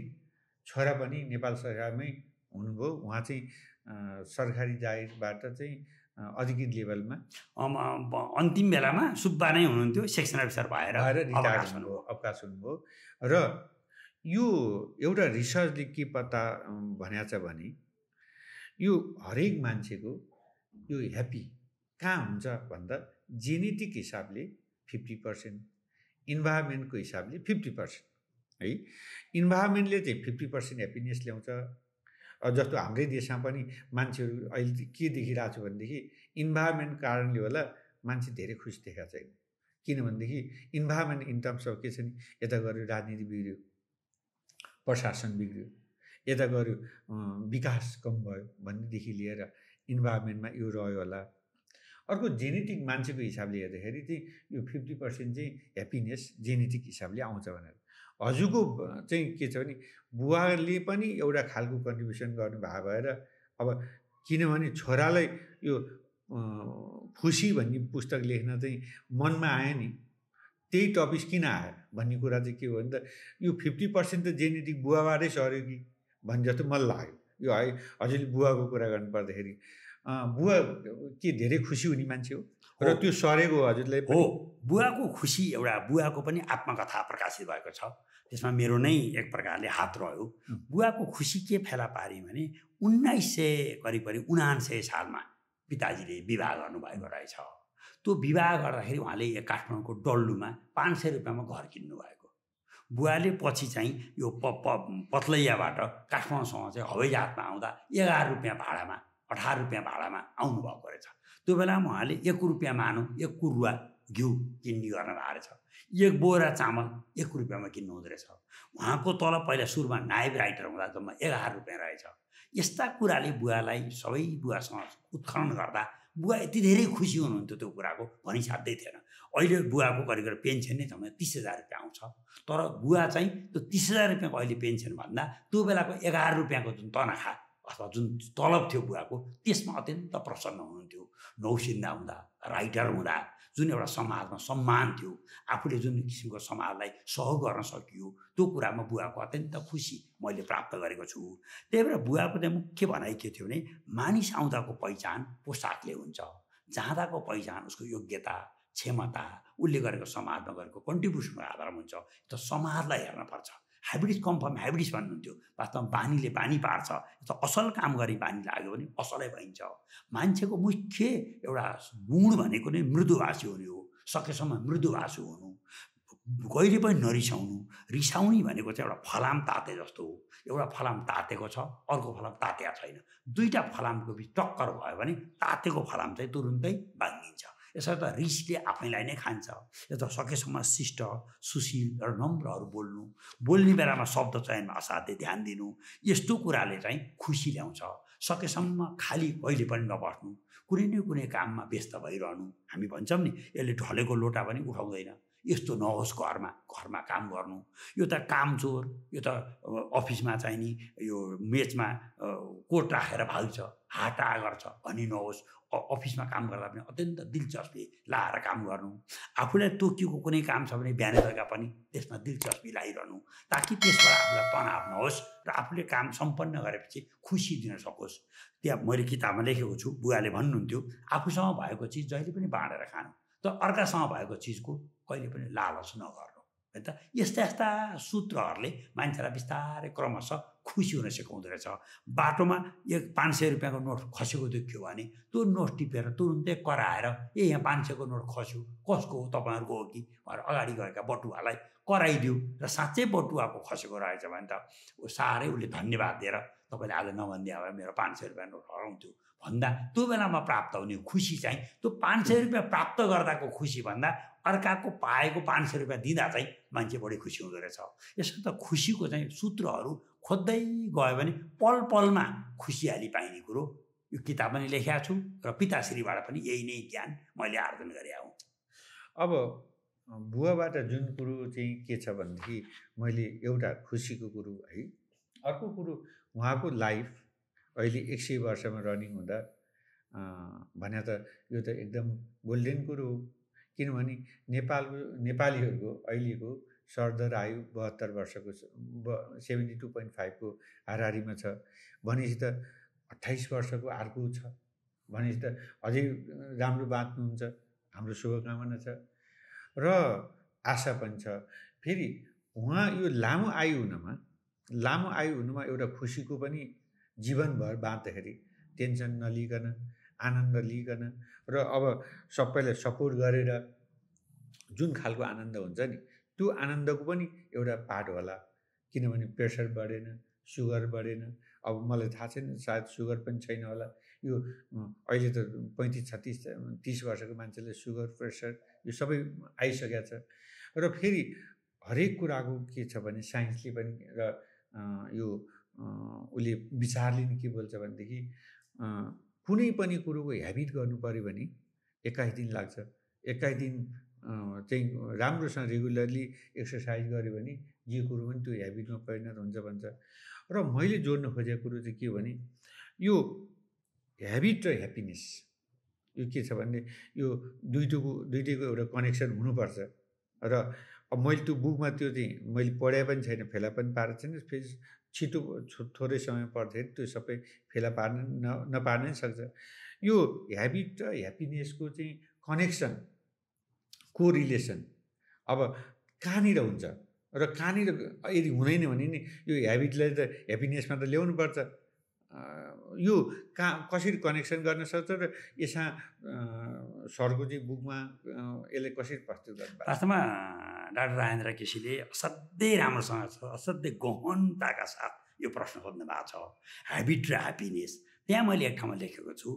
छोरा पनि नेपाल सरकारमै हुनुभयो। उहाँ चाहिँ सरकारी जागिरबाट चाहिँ अधिकृत लेभलमा अन्तिम बेलामा सुब्बा नै हुनुहुन्थ्यो, सेक्सन अफिसर भएर रिटायर्ड हुनुभयो, अवकाश हुनुभयो। र यो एउटा रिसर्चले के पत्ता भनेको छ भने यो हरेक मान्छेको यो ह्याप्पी कहाँ हुन्छ भन्दा जेनेटिक हिसाबले 50%, इन्भाइरोमेन्टको हिसाबले 50% है। इन्भाइरोमेन्टले चाहिँ 50% ह्याप्पिनेस ल्याउँछ। जस्तो हाम्रै देशमा पनि मान्छेहरू अहिले के देखिरहेको छु भनेदेखि इन्भाइरोमेन्ट कारणले होला मान्छे धेरै खुसी देखाएको छैन। किनभनेदेखि इन्भाइरोमेन्ट इन टर्म्स अफ के छ नि, यता गऱ्यो राजनीति बिग्रियो, प्रशासन बिग्रियो, यता गऱ्यो विकास कम भयो भन्नेदेखि लिएर इन्भाइरोमेन्टमा यो रह्यो होला। अर्को जेनेटिक मान्छेको हिसाबले हेर्दाखेरि चाहिँ यो 50% चाहिँ ह्याप्पिनेस जेनेटिक हिसाबले आउँछ भनेर। हजुरको चाहिँ के छ भने बुवाले पनि एउटा खालको कन्ट्रिब्युसन गर्नुभएको भएर अब किनभने छोरालाई यो खुसी भन्ने पुस्तक लेख्न चाहिँ मनमा आयो नि, त्यही टपिक किन आयो भन्ने कुरा चाहिँ के हो भने त यो 50% त जेनेटिक बुवाबाटै सर्यो कि भन्ने जस्तो मलाई लाग्यो। यो है हजुरले बुवाको कुरा गर्नुपर्दाखेरि बुवा के धेरै खुसी हुने मान्छे हो र त्यो सरेको हजुरलाई हो। बुवाको खुसी एउटा बुवाको पनि आत्मकथा प्रकाशित भएको छ, त्यसमा मेरो नै एक प्रकारले हात रह्यो। बुवाको खुसी के फेला पारे भने 1979 सालमा पिताजीले विवाह गर्नुभएको रहेछ। त्यो विवाह गर्दाखेरि उहाँले काठमाडौँको डल्लुमा 500 रुपियाँमा घर किन्नु भएको। बुवाले पछि चाहिँ यो पत्लैयाबाट काठमाडौँसम्म चाहिँ हवाईजहाजमा आउँदा 11 रुपियाँ भाडामा 18 रुपियाँ भाडामा आउनुभएको रहेछ। त्यो बेलामा उहाँले 1 रुपियाँ मानौँ 1 कुरुवा घिउ किन्ने गर्न भएको रहेछ, 1 बोरा चामल 1 रुपियाँमा किन्नु हुँदो रहेछ। उहाँको तलब पहिला सुरुमा नायब राइटर हुँदा जम्मा 11 रुपियाँ रहेछ। यस्ता कुराले बुवालाई सबै बुवासँग उत्खनन गर्दा बुवा यति धेरै खुसी हुनुहुन्थ्यो त्यो कुराको भनिसाध्यै थिएन। अहिले बुवाको करिब पेन्सन नै जम्मा 30,000 रुपियाँ आउँछ, तर बुवा चाहिँ त्यो 30,000 रुपियाँको अहिले पेन्सन भन्दा त्यो बेलाको 11 रुपियाँको जुन तनखा अथवा जुन तलब थियो बुवाको त्यसमा अत्यन्त प्रसन्न हुनुहुन्थ्यो। नौसिन्दा हुँदा, राइटर हुँदा जुन एउटा समाजमा सम्मान थियो, आफूले जुन किसिमको समाजलाई सहयोग गर्न सकियो, त्यो कुरामा बुवाको अत्यन्त खुसी मैले प्राप्त गरेको छु। त्यही भएर बुवाको चाहिँ मुख्य भनाइ के थियो भने मानिस आउँदाको पहिचान पोसाकले हुन्छ, जाँदाको पहिचान उसको योग्यता, क्षमता, उसले गरेको समाजमा गरेको कन्ट्रिब्युसनको आधारमा हुन्छ। त समाजलाई हेर्नुपर्छ। ह्याबिट्स कम फ्रम ह्याबिट्स भन्नुहुन्थ्यो। वास्तवमा बानीले बानी पार्छ। त असल काम गरी बानी लाग्यो भने असलै भइन्छ। मान्छेको मुख्य एउटा गुण भनेको नै मृदुभाषी हुने हो। सकेसम्म मृदुभाषी हुनु, कहिले पनि नरिसाउनु। रिसाउने भनेको चाहिँ एउटा फलाम ताते जस्तो हो। एउटा फलाम तातेको छ, अर्को फलाम तातेको छैन। दुईटा फलामको बिच टक्कर भयो भने तातेको फलाम चाहिँ तुरुन्तै भाङ्गिन्छ। यसर्थ रिसले आफैलाई नै खान्छ। यो त सकेसम्म शिष्ट सुशील र नम्रहरू बोल्नु, बोल्ने बेलामा शब्द चयनमा असाध्यै ध्यान दिनु, यस्तो कुराले चाहिँ खुसी ल्याउँछ। सकेसम्म खाली कहिले पनि नबस्नु, कुनै न कुनै काममा व्यस्त भइरहनु। हामी भन्छौँ नि, यसले ढलेको लोटा पनि उठाउँदैन, यस्तो नहोस्। घरमा काम गर्नु, यो त कामचोर, यो त अफिसमा चाहिँ नि यो मेचमा कोट राखेर भाग्छ, हाटा गर्छ भनी नहोस्। अफिसमा काम गर्दा पनि अत्यन्त दिलचस्पी लाएर काम गर्नु। आफूलाई तोकिएको कुनै काम छ भने बिहान बेलुका पनि त्यसमा दिलचस्पी लागिरहनु, ताकि त्यसबाट आफूलाई तनाव नहोस् र आफूले काम सम्पन्न गरेपछि खुसी दिन सकोस्। त्यहाँ मैले किताबमा लेखेको छु, बुवाले भन्नुहुन्थ्यो, आफूसँग भएको चिज जहिले पनि बाँडेर खानु, तर अर्कासँग भएको चिजको कहिले पनि लालच नगर्नु। है त यस्ता यस्ता सूत्रहरूले मान्छेलाई बिस्तारै क्रमशः खुसी हुन सिकाउँदो रहेछ। बाटोमा 500 रुपियाँको नोट खसेको देख्यो भने त्यो नोट टिपेर तुरुन्तै कराएर, यहाँ 500 को नोट खस्यो, कसको हो, तपाईँहरूको हो कि भनेर अगाडि गएका बटुवालाई कराइदियो र साँच्चै बटुवाको खसेको रहेछ भने त साह्रै उसले धन्यवाद दिएर तपाईँले आज नभनिदियो भए मेरो 500 रुपियाँ नोट हराउँथ्यो भन्दा त्यो बेलामा प्राप्त हुने खुसी चाहिँ त्यो 500 रुपियाँ प्राप्त गर्दाको खुसी भन्दा अर्काको पाएको 500 रुपियाँ दिँदा चाहिँ मान्छे बढी खुसी हुँदो रहेछ। यसो त खुसीको चाहिँ सूत्रहरू खोज्दै गयो भने पल पलमा खुसियाली पाइने कुरो यो किताबमा पनि लेखेको छु र पिताश्रीबाट पनि यही नै ज्ञान मैले आर्जन गरेँ हुँ। अब बुवाबाट जुन कुरो चाहिँ के छ भनेदेखि मैले एउटा खुसीको कुरो है, अर्को कुरो उहाँको लाइफ अहिले 100 वर्षमा रनिङ हुँदा भने त यो त एकदम गोल्डेन कुरो हो। किनभने नेपालीहरूको अहिलेको सरदर आयु 72 वर्षको 72.5 को हाराहारीमा छ भनेपछि त 28 वर्षको अर्को छ भनेपछि त अझै राम्रो बाँच्नुहुन्छ। हाम्रो शुभकामना छ र आशा पनि छ। फेरि उहाँ यो लामो आयु हुनुमा एउटा खुसीको पनि जीवनभर बाँच्दाखेरि टेन्सन नलिकन, आनन्द लिकन र अब सबैलाई सपोर्ट गरेर जुन खालको आनन्द हुन्छ नि, त्यो आनन्दको पनि एउटा पार्ट होला। किनभने प्रेसर बढेन, सुगर बढेन। अब मलाई थाहा छैन, सायद सुगर पनि छैन होला। यो अहिले त 35, 36, 30 वर्षको मान्छेले सुगर, प्रेसर यो सबै आइसकेको छ। र फेरि हरेक कुराको के छ भने साइन्सले पनि र यो उसले विचारले नि के बोल्छ भनेदेखि कुनै पनि कुरोको ह्याबिट गर्नु पर्यो भने 21 दिन लाग्छ। 21 दिन चाहिँ राम्रोसँग रेगुलरली एक्सर्साइज गर्यो भने जे कुरो पनि त्यो ह्याबिटमा परिणत हुन्छ भन्छ। र मैले जोड्न खोजेको कुरो चाहिँ के हो भने यो ह्याबिट र ह्याप्पिनेस यो के छ भने यो दुईटैको एउटा कनेक्सन हुनुपर्छ। र अब मैले त्यो बुकमा त्यो चाहिँ मैले पढे पनि छैन, फेला पनि पारेको छैन। फेरि छिटो थोरै समय पढ्दाखेरि त्यो सबै फेला नपार्न नै सक्छ। यो ह्याबिट र ह्याप्पिनेसको चाहिँ कनेक्सन, को रिलेसन अब कहाँनिर हुन्छ र कहाँनिर यदि हुँदैन भने नि यो ह्याबिटलाई त ह्याप्पिनेसमा त ल्याउनु पर्छ। यो कसरी कनेक्सन गर्न सक्छ र यसमा सरको चाहिँ बुकमा यसलाई कसरी प्रस्तुत गर्नु? वास्तवमा डाक्टर राजेन्द्र केसीले असाध्यै राम्रोसँग छ, असाध्यै गहनताका साथ यो प्रश्न सोध्नु भएको छ। ह्याबिट र ह्याप्पिनेस त्यहाँ मैले एक ठाउँमा लेखेको छु,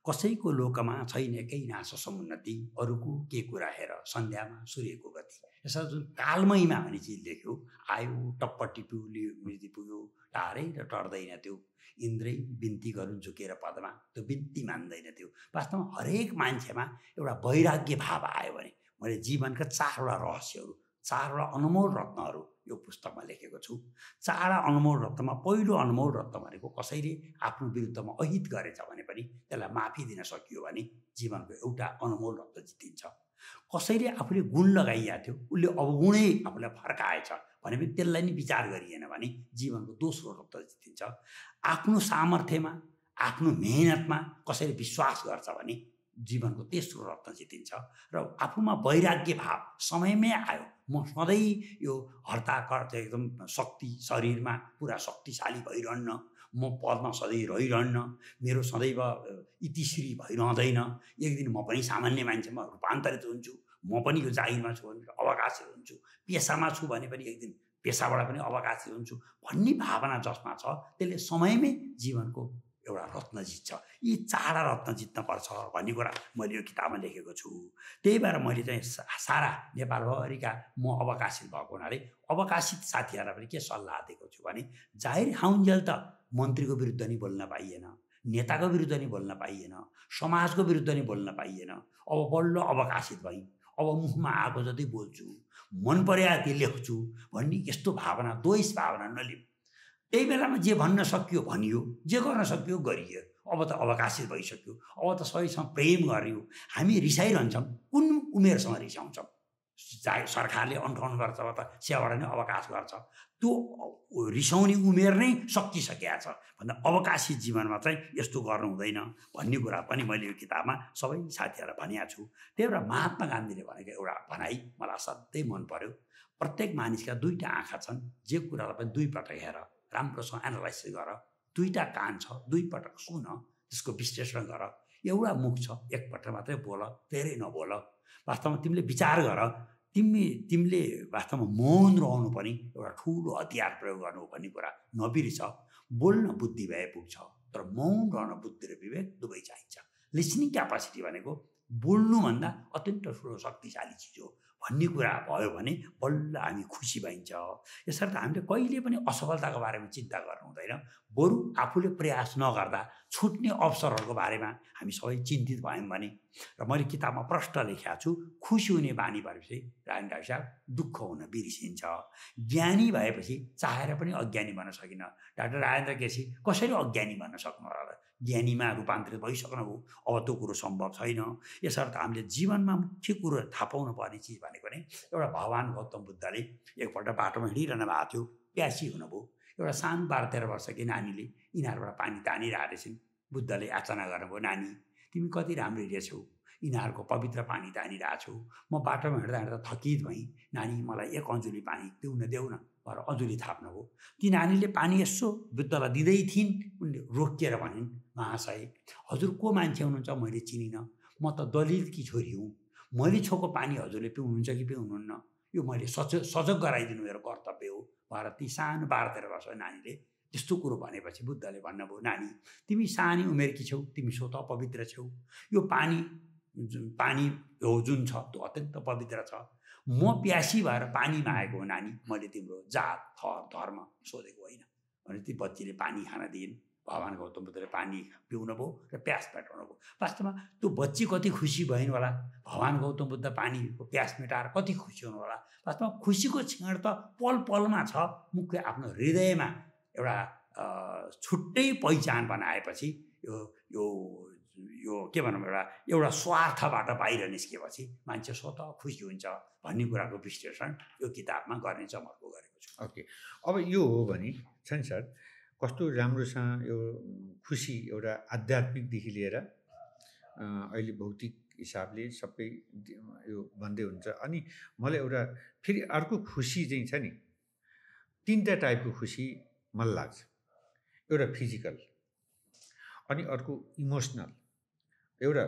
कसैको लोकमा छैन केही नासो समुन्नति, अरूको के कुरा हेर सन्ध्यामा सूर्यको गति। यसो जुन कालमयमा भन्ने चिज लेख्यो, आयो टप्प टिप्यो मृत्यु पुग्यो, टारै र टर्दैन त्यो, इन्द्रै बिन्ती गरून् झुकेर पदमा, त्यो बिन्ती मान्दैन त्यो। वास्तवमा हरेक मान्छेमा एउटा वैराग्य भाव आयो भने मैले जीवनका 4वटा रहस्यहरू, 4वटा अनमोल रत्नहरू यो पुस्तकमा लेखेको छु। 4वटा अनमोल रत्नमा पहिलो अनमोल रत्न भनेको कसैले आफ्नो विरुद्धमा अहित गरेछ भने पनि त्यसलाई माफी दिन सकियो भने जीवनको एउटा अनमोल रत्न जितिन्छ। कसैले आफूले गुण लगाइएको थियो, उसले अवगुणै आफूलाई फर्काएछ भने पनि त्यसलाई नि विचार गरिएन भने जीवनको दोस्रो रत्न जितिन्छ। आफ्नो सामर्थ्यमा, आफ्नो मेहनतमा कसैले विश्वास गर्छ भने जीवनको तेस्रो रत्न जितिन्छ। र आफूमा वैराग्य भाव समयमै आयो, म सधैँ यो हर्ताकर्ता एकदम शक्ति शरीरमा पुरा शक्तिशाली भइरहन्न, म पदमा सधैँ रहिरहन्न, मेरो सदैव इतिश्री भइरहँदैन, एक दिन म पनि सामान्य मान्छेमा रूपान्तरित हुन्छु, म पनि यो जागिरमा छु भने अवकाशी हुन्छु, पेसामा छु भने पनि एक दिन पेसाबाट पनि अवकाशी हुन्छु भन्ने भावना जसमा छ त्यसले समयमै जीवनको एउटा रत्न जित्छ। यी चारवटा रत्न जित्नुपर्छ भन्ने कुरा मैले यो किताबमा लेखेको छु। त्यही भएर मैले चाहिँ सारा नेपालभरिका म अवकाशित भएको हुनाले अवकाशित साथीहरूलाई पनि के सल्लाह दिएको छु भने जाहिर खाउन्जेल त मन्त्रीको विरुद्ध नि बोल्न पाइएन, नेताको विरुद्ध नि बोल्न पाइएन, समाजको विरुद्ध नि बोल्न पाइएन। अब बल्ल अवकाशित भई अब मुखमा आएको जति बोल्छु, मन पर्या ती लेख्छु भन्ने यस्तो भावना, द्वेष भावना नलिउँ। त्यही बेलामा जे भन्न सकियो भनियो, जे गर्न सकियो गरियो। अब त अवकाशित भइसक्यो, अब त सबैसँग प्रेम गर्यो। हामी रिसाइरहन्छौँ, कुन उमेरसँग रिसाउँछौँ? चाहे सरकारले अन्ठाउनु गर्छ त सेवाबाट नै अवकाश गर्छ, त्यो रिसाउने उमेर नै सकिसकेको छ भन्दा अवकाशी जीवनमा चाहिँ यस्तो गर्नु हुँदैन भन्ने कुरा पनि मैले यो किताबमा सबै साथीहरूलाई भनेको छु। त्यही भएर महात्मा गान्धीले भनेको एउटा भनाइ मलाई असाध्यै मन पर्यो। प्रत्येक मानिसका दुईवटा आँखा छन्, जे कुरालाई पनि दुईपटक हेर, राम्रोसँग एनालाइसिस गर। दुईवटा कान छ, दुईपटक सुन, त्यसको विश्लेषण गर। एउटा मुख छ, एकपटक मात्रै बोल, धेरै नबोल। वास्तवमा तिमीले विचार गर, तिमीले वास्तवमा मौन रहनु पनि एउटा ठुलो हतियार प्रयोग गर्नु भन्ने कुरा नबिर्स। बोल्न बुद्धि भए पुग्छ, तर मौन रहन बुद्धि र विवेक दुवै चाहिन्छ। लिसनिङ क्यापासिटी भनेको बोल्नुभन्दा अत्यन्त ठुलो शक्तिशाली चिज हो भन्ने कुरा भयो भने बल्ल हामी खुसी भइन्छ। यसर्थ हामीले कहिले पनि असफलताको बारेमा चिन्ता गर्नु हुँदैन, बरु आफूले प्रयास नगर्दा छुट्ने अवसरहरूको बारेमा हामी सबै चिन्तित भयौँ भने। र मैले किताबमा प्रश्न लेखेको छु, खुसी हुने बानी भएपछि राजेन्द्र डाक्टर साहब दुःख हुन बिर्सिन्छ। ज्ञानी भएपछि चाहेर पनि अज्ञानी बन्न सकिन। डाक्टर राजेन्द्र केसी कसरी अज्ञानी बन्न सक्नु होला? ज्ञानीमा रूपान्तरित भइसक्नुभयो, अब त्यो कुरो सम्भव छैन। यसर्थ हामीले जीवनमा मुख्य कुरो थाहा पाउनु पर्ने चिज भनेको नै एउटा भगवान् गौतम बुद्धले एकपल्ट बाटोमा हिँडिरहनु भएको थियो, प्यासी हुनुभयो। एउटा सानो 12-13 वर्षकी नानीले यिनीहरूबाट पानी तानिरहेको रहेछन्। बुद्धले याचना गर्नुभयो, नानी तिमी कति राम्रो रहेछौ, यिनीहरूको पवित्र पानी तानिरहेको छौ। म बाटोमा हिँड्दा हिँड्दा थकित भएँ, नानी मलाई 1 अन्जुली पानी पिउन देऊ न भनेर अन्जुली थाप्नुभयो। ती नानीले पानी यसो बुद्धलाई दिँदै थिइन्। उनले रोकिएर भनिन्, महाशय हजुर को मान्छे हुनुहुन्छ मैले चिनिनँ, म त दलितकी छोरी हुँ, मैले छोको पानी हजुरले पिउनुहुन्छ कि पिउनुहुन्न, यो मैले सजग गराइदिनु मेरो कर्तव्य हो भनेर ती सानो 12-13 वर्षको नानीले त्यस्तो कुरो भनेपछि बुद्धले भन्नुभयो, नानी तिमी सानी उमेरकी छौ, तिमी स्वतः पवित्र छौ, यो पानी हो जुन छ त्यो अत्यन्त पवित्र छ। म प्यासी भएर पानी मागेको हो नानी, मैले तिम्रो जात थर धर्म सोधेको होइन भने ती बच्चीले पानी खान दिइन्। भगवान् गौतम बुद्धले पानी पिउनु भयो र प्यास मेटाउनु भयो। वास्तवमा त्यो बच्ची कति खुसी भइन् होला, भगवान् गौतम बुद्ध पानीको प्यास मेटाएर कति खुसी हुनु होला। वास्तवमा खुसीको क्षण त पल पलमा छ। मुख्य आफ्नो हृदयमा एउटा छुट्टै पहिचान बनाएपछि यो के भनौँ एउटा स्वार्थबाट बाहिर निस्केपछि मान्छे स्वतः खुसी हुन्छ भन्ने कुराको विश्लेषण यो किताबमा गर्ने जमर्को गरेको छु। ओके, अब यो हो भने छन् सर, कस्तो राम्रोसँग यो खुसी एउटा आध्यात्मिकदेखि लिएर अहिले भौतिक हिसाबले सबै यो भन्दै हुन्छ। अनि मलाई एउटा फेरि अर्को खुसी चाहिँ छ नि, 3टा टाइपको खुसी मलाई लाग्छ। एउटा फिजिकल, अनि अर्को इमोसनल, एउटा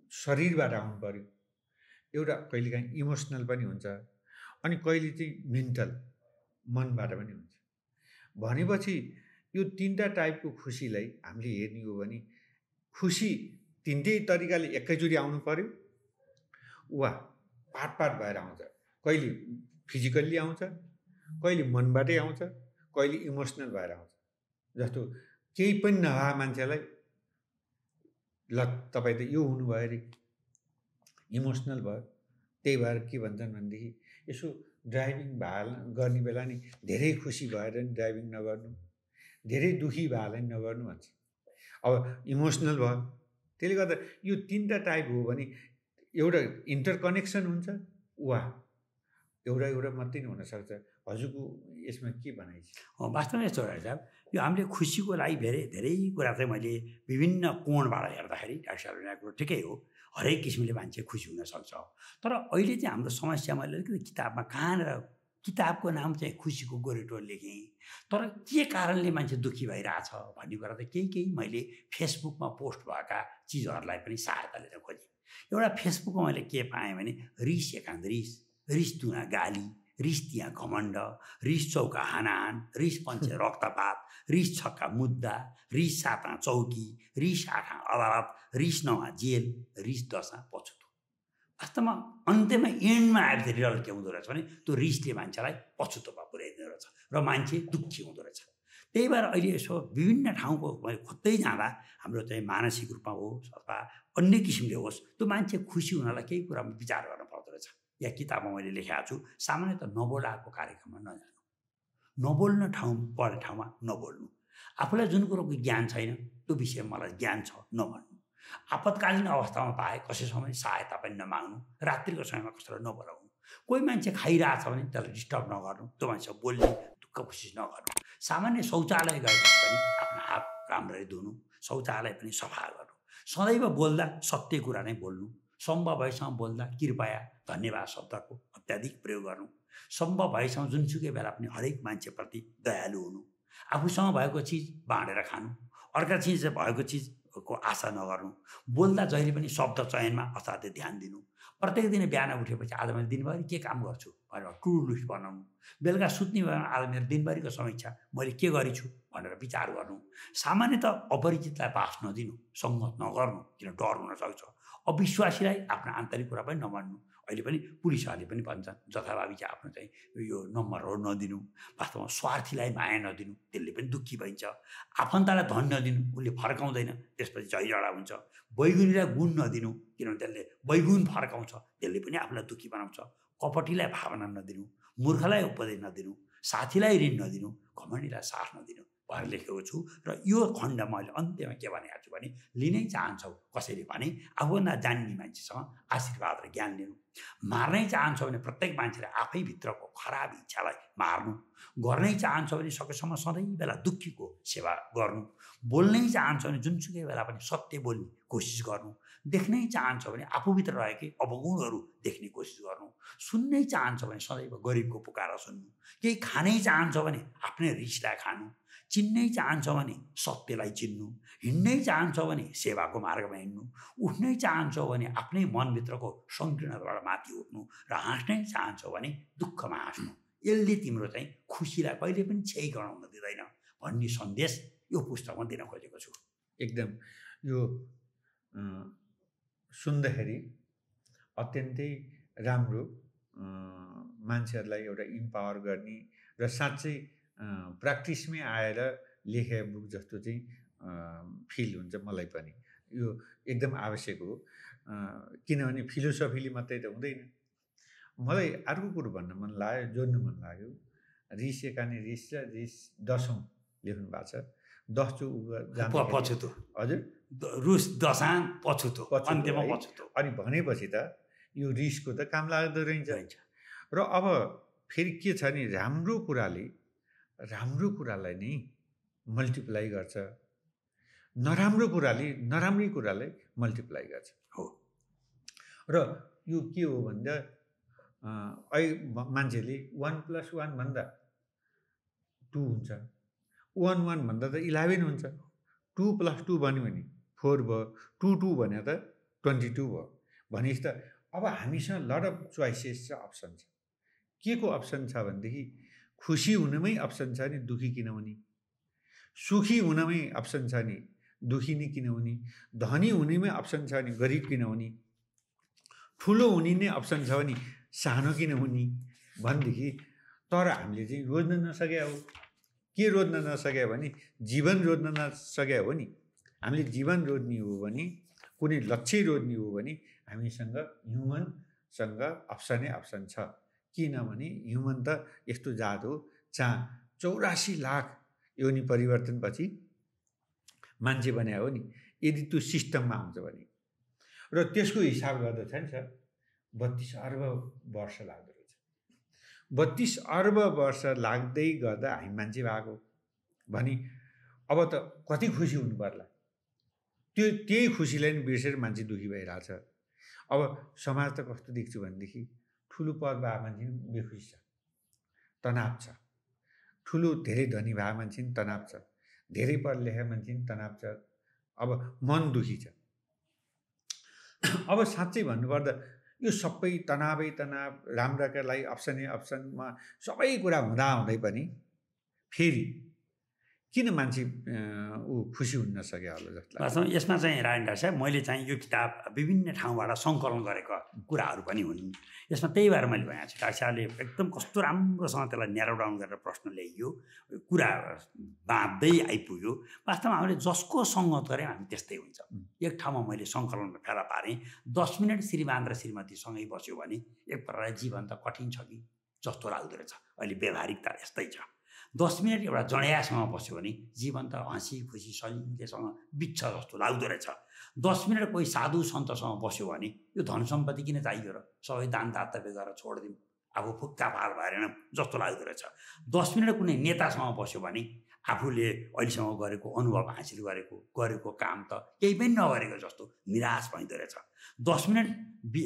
शरीरबाट आउनु पर्यो, एउटा कहिलेकाहीँ इमोसनल पनि हुन्छ, अनि कहिले चाहिँ मेन्टल मनबाट पनि हुन्छ। भनेपछि यो 3टा टाइपको खुसीलाई हामीले हेर्ने हो भने खुसी 3टै तरिकाले एकैचोटि आउनु पर्यो वा पाट भएर आउँछ। कहिले फिजिकल्ली आउँछ, कहिले मनबाटै आउँछ, कहिले इमोसनल भएर आउँछ। जस्तो केही पनि नभए मान्छेलाई ल तपाईँ त यो हुनुभयो अरे, इमोसनल भयो। त्यही भएर के भन्छन् भनेदेखि यसो ड्राइभिङ गर्ने बेला नि धेरै खुसी भएर नि ड्राइभिङ नगर्नु, धेरै दुखी भएलाई नगर्नु भन्छ। अब इमोसनल भयो, त्यसले गर्दा यो 3टा टाइप हो भने एउटा इन्टरकनेक्सन हुन्छ वा एउटा मात्रै नै हुनसक्छ। हजुरको यसमा के भनाइ छ? वास्तवमा यस्तो रहेछ, यो हामीले खुसीको लागि धेरै कुरा चाहिँ मैले विभिन्न कोणबाट हेर्दाखेरि डाक्टर साहबले कुरो ठिकै हो, हरेक किसिमले मान्छे खुसी हुनसक्छ। तर अहिले चाहिँ हाम्रो समस्या, मैले अलिकति किताबमा कहाँनिर किताबको नाम चाहिँ खुसीको गोरेटो लेखेँ, तर के कारणले मान्छे दुःखी भइरहेछ भन्ने कुरा त केही मैले फेसबुकमा पोस्ट भएका चिजहरूलाई पनि सहायता लिएर खोजेँ। एउटा फेसबुकमा मैले के पाएँ भने रिस एकान्त रिस दुना गाली, रिस त्यहाँ घमण्ड, रिस चौका हानाहान, रिस पञ्चे रक्तपात, रिस छक्का मुद्दा, रिस सातमा चौकी, रिस आठमा अदालत, रिस नौमा जेल, रिस दसमा पछुतो। वास्तवमा अन्त्यमा एन्डमा आएर रिजल्ट के हुँदो रहेछ भने त्यो रिसले मान्छेलाई पछुतोमा पुर्याइदिँदो रहेछ र मान्छे दुःखी हुँदो रहेछ। त्यही भएर अहिले यसो विभिन्न ठाउँको मैले खोज्दै जाँदा हाम्रो चाहिँ मानसिक रूपमा होस् अथवा अन्य किसिमले होस् त्यो मान्छे खुसी हुनलाई केही कुरामा विचार गर्न पर्दो रहेछ। या किताबमा मैले लेखेको छु, सामान्यतः नबोलाएको कार्यक्रममा नजानु, नबोल्न ठाउँ पर्ने ठाउँमा नबोल्नु, आफूलाई जुन कुरोको ज्ञान छैन त्यो विषयमा मलाई ज्ञान छ नभन्नु, आपतकालीन अवस्थामा पाए कसैसँग सहायता पनि नमाग्नु, रात्रिको समयमा कसैलाई नबोलाउनु, कोही मान्छे खाइरहेछ भने त्यसलाई डिस्टर्ब नगर्नु, त्यो मान्छे बोल्ने दुःख कोसिस नगर्नु, सामान्य शौचालय गएपछि पनि आफ्नो हात राम्ररी धुनु, शौचालय पनि सफा गर्नु, सदैव बोल्दा सत्य कुरा नै बोल्नु, सम्भव भएसँग बोल्दा कृपया धन्यवाद शब्दको अत्याधिक प्रयोग गर्नु, सम्भव भएसँग जुनसुकै बेला पनि हरेक मान्छेप्रति दयालु हुनु, आफूसँग भएको चिज बाँडेर खानु, अर्का चिज भएको चिजको आशा नगर्नु, बोल्दा जहिले पनि शब्द चयनमा असाध्यै ध्यान दिनु, प्रत्येक दिन बिहान उठेपछि आज मैले दिनभरि के काम गर्छु भनेर टु डु लिस्ट बनाउनु, बेलुका सुत्ने बेलामा आज मेरो दिनभरिको समीक्षा मैले के गरेछु भनेर विचार गर्नु, सामान्यतः अपरिचितलाई बास नदिनु, सङ्गत नगर्नु किन डर हुनसक्छ, अविश्वासीलाई आफ्नो आन्तरिक कुरा पनि नमान्नु, अहिले पनि पुलिसहरूले पनि भन्छन् जथाभावी चाहिँ आफ्नो चाहिँ यो नम्बरहरू नदिनु, वास्तवमा स्वार्थीलाई माया नदिनु त्यसले पनि दुःखी भइन्छ, आफन्तलाई धन नदिनु उसले फर्काउँदैन त्यसपछि झैझगडा हुन्छ, बैगुनीलाई गुण नदिनु किनभने त्यसले बैगुन फर्काउँछ त्यसले पनि आफूलाई दुःखी बनाउँछ, कपटीलाई भावना नदिनु, मूर्खलाई उपदेश नदिनु, साथीलाई ऋण नदिनु, घमण्डीलाई साथ नदिनु भनेर लेखेको छु। र यो खण्ड मैले अन्त्यमा के भनेको छु भने लिनै चाहन्छौ कसैले भने आफूभन्दा जान्ने मान्छेसँग आशीर्वाद र ज्ञान लिनु, मार्नै चाहन्छौ भने प्रत्येक मान्छेले आफैभित्रको खराब इच्छालाई मार्नु, गर्नै चाहन्छौ भने सकेसम्म सधैँ बेला दुःखीको सेवा गर्नु, बोल्नै चाहन्छौ भने जुनसुकै बेला पनि सत्य बोल्ने कोसिस गर्नु, देख्नै चाहन्छौ भने आफूभित्र रहेकै अवगुणहरू देख्ने कोसिस गर्नु, सुन्नै चाहन्छौ भने सदैव गरिबको पुकार सुन्नु, केही खानै चाहन्छौ भने आफ्नै रिसलाई खानु, चिन्नै चाहन्छौ भने सत्यलाई चिन्नु, हिँड्नै चाहन्छौ भने सेवाको मार्गमा हिँड्नु, उठ्नै चाहन्छौ भने आफ्नै मनभित्रको सङ्कीर्णताबाट माथि उठ्नु र हाँस्नै चाहन्छौ भने दुःखमा हाँस्नु, यसले तिम्रो चाहिँ खुसीलाई कहिले पनि क्षय गराउन दिँदैन भन्ने सन्देश यो पुस्तकमा दिन खोजेको छु। एकदम यो सुन्दाखेरि अत्यन्तै राम्रो, मान्छेहरूलाई एउटा इम्पावर गर्ने र साँच्चै प्र्याक्टिसमै आएर लेखेको बुक जस्तो चाहिँ फिल हुन्छ मलाई पनि। यो एकदम आवश्यक हो, किनभने फिलोसफीले मात्रै त हुँदैन। मलाई अर्को कुरो भन्न मन लाग्यो, जोड्नु मन लाग्यो, रिस एकाने रिस र रिस दसौँ लेख्नु भएको छ, 10 जो पछुतो, हजुर रुस दशाङ पछुतो, अन्त्यमा पछुतो। अनि भनेपछि त यो रिसको त काम लाग्दो रहेछ। र अब फेरि के छ नि, राम्रो कुरालाई नै मल्टिप्लाई गर्छ, नराम्रो कुरालाई मल्टिप्लाई गर्छ हो। र यो के हो भन्दा मान्छेले 1+1 भन्दा 2 हुन्छ, 1 भन्दा त 11 हुन्छ, 2+2 भन्यो भने 4 भयो, 2 भने त 22 भयो। भनेपछि त अब हामीसँग लट अफ चोइसेस छ, अप्सन छ। के को अप्सन छ भनेदेखि खुसी हुनमै अप्सन छ नि दुःखी किन हुने, सुखी हुनमै अप्सन छ नि दुःखी नै किन हुने, धनी हुनेमै अप्सन छ नि गरिब किन हुने, ठुलो हुने नै अप्सन छ भने सानो किन हुने भनेदेखि, तर हामीले चाहिँ रोज्न नसके हो। के रोज्न नसके भने जीवन रोज्न नसके हो नि। हामीले जीवन रोज्ने हो भने, कुनै लक्ष्य रोज्ने हो भने हामीसँग ह्युमनसँग अप्सन छ। किनभने ह्युमन त यस्तो जात हो जहाँ 84 लाख योनि परिवर्तनपछि मान्छे बने हो नि। यदि त्यो सिस्टममा आउँछ भने र त्यसको हिसाब गर्दा छ नि सर 32 अर्ब वर्ष लाग्दो रहेछ। 32 अर्ब वर्ष लाग्दै गर्दा हामी मान्छे भएको भने अब त कति खुसी हुनु पर्ला। त्यही खुसीलाई नि बिर्सेर मान्छे दुःखी भइरहेछ। अब समाज त कस्तो देख्छु भनेदेखि ठुलो पद भएको मान्छे नि बेखुसी छ, तनाव छ, ठुलो धेरै धनी भएको मान्छे नि तनाव छ, धेरै पढ लेखेको मान्छे नि तनाव छ, अब मन दुःखी छ। अब साँच्चै भन्नुपर्दा यो सबै तनावै तनाव, राम्राका लागि अप्सनै अप्सनमा सबै कुरा हुँदै पनि फेरि किन मान्छे खुसी हुन नसक्यो होला जस्तो लाग्छ? वास्तवमा यसमा चाहिँ रायन डाक्टर साहब मैले चाहिँ यो किताब विभिन्न ठाउँबाट सङ्कलन गरेका कुराहरू पनि हुन्। यसमा त्यही भएर मैले भनेको छु डाक्टर साहबले एकदम कस्तो राम्रोसँग त्यसलाई न्यारो डाउन गरेर प्रश्न ल्याइयो, कुरा बाँध्दै आइपुग्यो। वास्तवमा हामीले जसको सङ्गत गऱ्यौँ हामी त्यस्तै हुन्छ। एक ठाउँमा मैले सङ्कलन फेला पारेँ, 10 मिनट श्रीमान र श्रीमतीसँगै बस्यो भने एक प्रकारले जीवन त कठिन छ कि जस्तो लाग्दो रहेछ। अहिले व्यवहारिकता यस्तै छ। 10 मिनट एउटा जडियासँग बस्यो भने जीवन त हाँसी खुसी सजिलैसँग बित्छ जस्तो लाग्दो रहेछ। 10 मिनट कोही साधु सन्तसँग बस्यो भने यो धन सम्पत्ति किन चाहियो र, सबै दान दातव्य गरेर छोडिदिउँ, आफू फुक्का पार भएन जस्तो लाग्दो रहेछ। 10 मिनट कुनै नेतासँग बस्यो भने आफूले अहिलेसम्म गरेको अनुभव हासिल गरेको काम त केही पनि नगरेको जस्तो निराश भइँदो रहेछ। 10 मिनट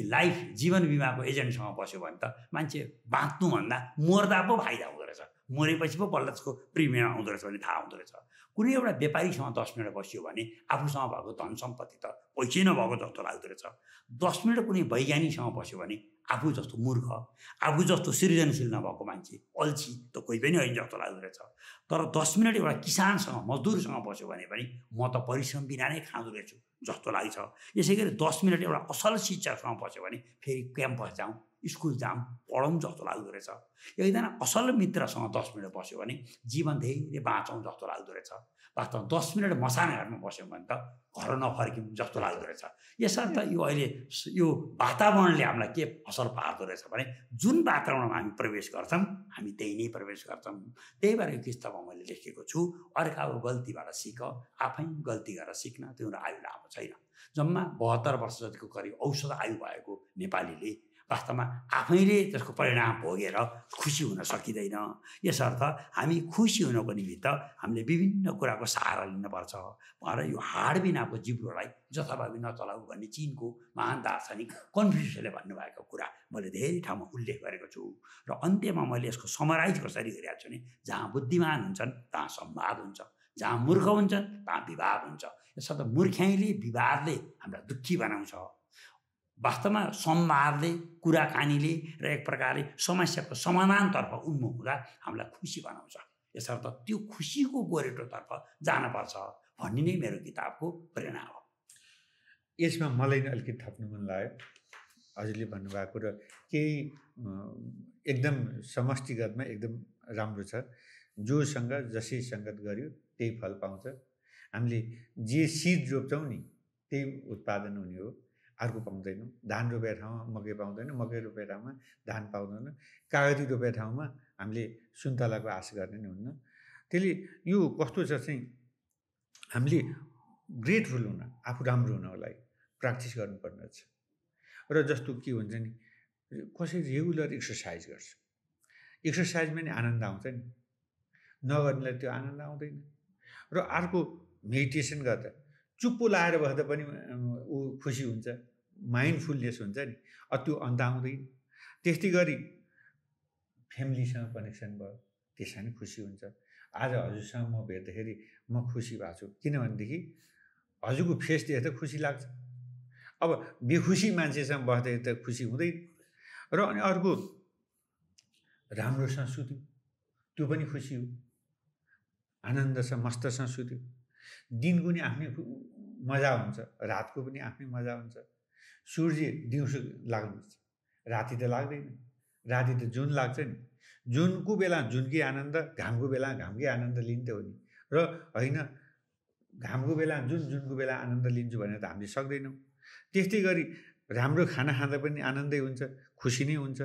लाइफ जीवन बिमाको एजेन्टसँग बस्यो भने त मान्छे बाँच्नुभन्दा मर्दा पो फाइदा हुँदो रहेछ, मरेपछि पो बल्ल त्यसको प्रिमियम आउँदो रहेछ भन्ने थाहा हुँदो रहेछ। कुनै एउटा व्यापारीसँग 10 मिनट बस्यो भने आफूसँग भएको धन सम्पत्ति त पैसै नभएको जस्तो लाग्दो रहेछ। 10 मिनट कुनै वैज्ञानिकसँग बस्यो भने आफू जस्तो मूर्ख, आफू जस्तो सृजनशील नभएको मान्छे अल्छी त कोही पनि होइन जस्तो लाग्दो रहेछ। तर 10 मिनट एउटा किसानसँग मजदुरसँग बस्यो भने पनि म त परिश्रम बिना नै खाँदो रहेछु जस्तो लाग्छ। यसै गरी 10 मिनट एउटा असल शिक्षकसँग बस्यो भने फेरि क्याम्पस जाउँ, स्कुल जाउँ, पढौँ जस्तो लाग्दो रहेछ। एकजना असल मित्रसँग 10 मिनट बस्यो भने जीवन धेरै बाँचौँ जस्तो लाग्दो रहेछ। वास्तवमा 10 मिनट मसाना घरमा बस्यौँ भने त घर नफर्क्यौँ जस्तो लाग्दो रहेछ। यसर्थ यो अहिले यो वातावरणले हामीलाई के असर पार्दो रहेछ भने जुन वातावरणमा हामी प्रवेश गर्छौँ हामी त्यही नै प्रवेश गर्छौँ। त्यही भएर यो किताबमा मैले लेखेको छु, अर्काको गल्तीबाट सिक, आफै गल्ती गरेर सिक्न तिम्रो आयु लामो छैन। जम्मा 72 वर्ष जतिको करिब औसत आयु भएको नेपालीले वास्तवमा आफैले त्यसको परिणाम भोगेर खुसी हुन सकिँदैन। यसर्थ हामी खुसी हुनको निमित्त हामीले विभिन्न कुराको सहारा लिनुपर्छ भनेर यो हाड बिनाको जिब्रोलाई जथाभावी नचलाऊ भन्ने चीनको महान दार्शनिक कन्फ्युसियसले भन्नुभएको कुरा मैले धेरै ठाउँमा उल्लेख गरेको छु। र अन्त्यमा मैले यसको समराइज कसरी गरिरहेको छु भने जहाँ बुद्धिमान हुन्छन् तहाँ संवाद हुन्छ, जहाँ मूर्ख हुन्छन् तहाँ विवाद हुन्छ। यसर्थ मूर्ख्याइले विवादले हामीलाई दुःखी बनाउँछ। वास्तवमा संवादले कुराकानीले र एक प्रकारले समस्याको समाधानतर्फ उन्मुख हुँदा हामीलाई खुसी बनाउँछ। यसर्थ त्यो खुसीको गोरेटोतर्फ जानुपर्छ भन्ने नै मेरो किताबको प्रेरणा हो। यसमा मलाई अलिकति थप्नु मन लाग्यो हजुरले भन्नुभएको र केही एकदम समष्टिगतमा एकदम राम्रो छ। जोसँग जसै सङ्गत गर्यो त्यही फल पाउँछ। हामीले जे सिड रोप्छौँ नि त्यही उत्पादन हुने हो, अर्को पाउँदैनौँ। धान रोपेको ठाउँमा मकै पाउँदैन, मकै रोपेको ठाउँमा धान पाउँदैन, कागती रोपेको ठाउँमा हामीले सुन्तलाको आश गर्ने नै हुन्न। त्यसले यो कस्तो छ चाहिँ हामीले ग्रेटफुल हुन, आफू राम्रो हुनको लागि प्र्याक्टिस गर्नुपर्ने छ। र जस्तो के हुन्छ नि, कसै रेगुलर एक्सर्साइज गर्छ, एक्सर्साइजमा नि आनन्द आउँछ नि, नगर्नेलाई त्यो आनन्द आउँदैन। र अर्को मेडिटेसन गर्दा चुप्पो लाएर बस्दा पनि ऊ खुसी हुन्छ, माइन्डफुलनेस हुन्छ नि, त्यो अन्त आउँदैन। त्यस्तै गरी फ्यामिलीसँग कनेक्सन भयो, त्यसमा नि खुसी हुन्छ। आज हजुरसँग म भेट्दाखेरि म खुसी भएको छु, किनभनेदेखि हजुरको फेस देख्दा खुसी लाग्छ। अब बेखुसी मान्छेसँग बस्दाखेरि त खुसी हुँदैन। र अनि अर्को राम्रोसँग सुत्यो त्यो पनि खुसी हो, आनन्दसँग मस्तसँग सुत्यो। दिनको नि आफ्नै मजा हुन्छ, रातको पनि आफ्नै मजा हुन्छ। सूर्य दिउँसो लाग्नुहुन्छ, राति त लाग्दैन, राति त जुन लाग्छ नि, जुनको बेला जुनकै आनन्द, घामको बेला घामकै आनन्द लिन्थ्यो हो नि। र होइन घामको बेला जुनको बेला आनन्द लिन्छु भनेर त हामीले सक्दैनौँ। त्यस्तै गरी राम्रो खाना खाँदा पनि आनन्दै हुन्छ, खुसी नै हुन्छ।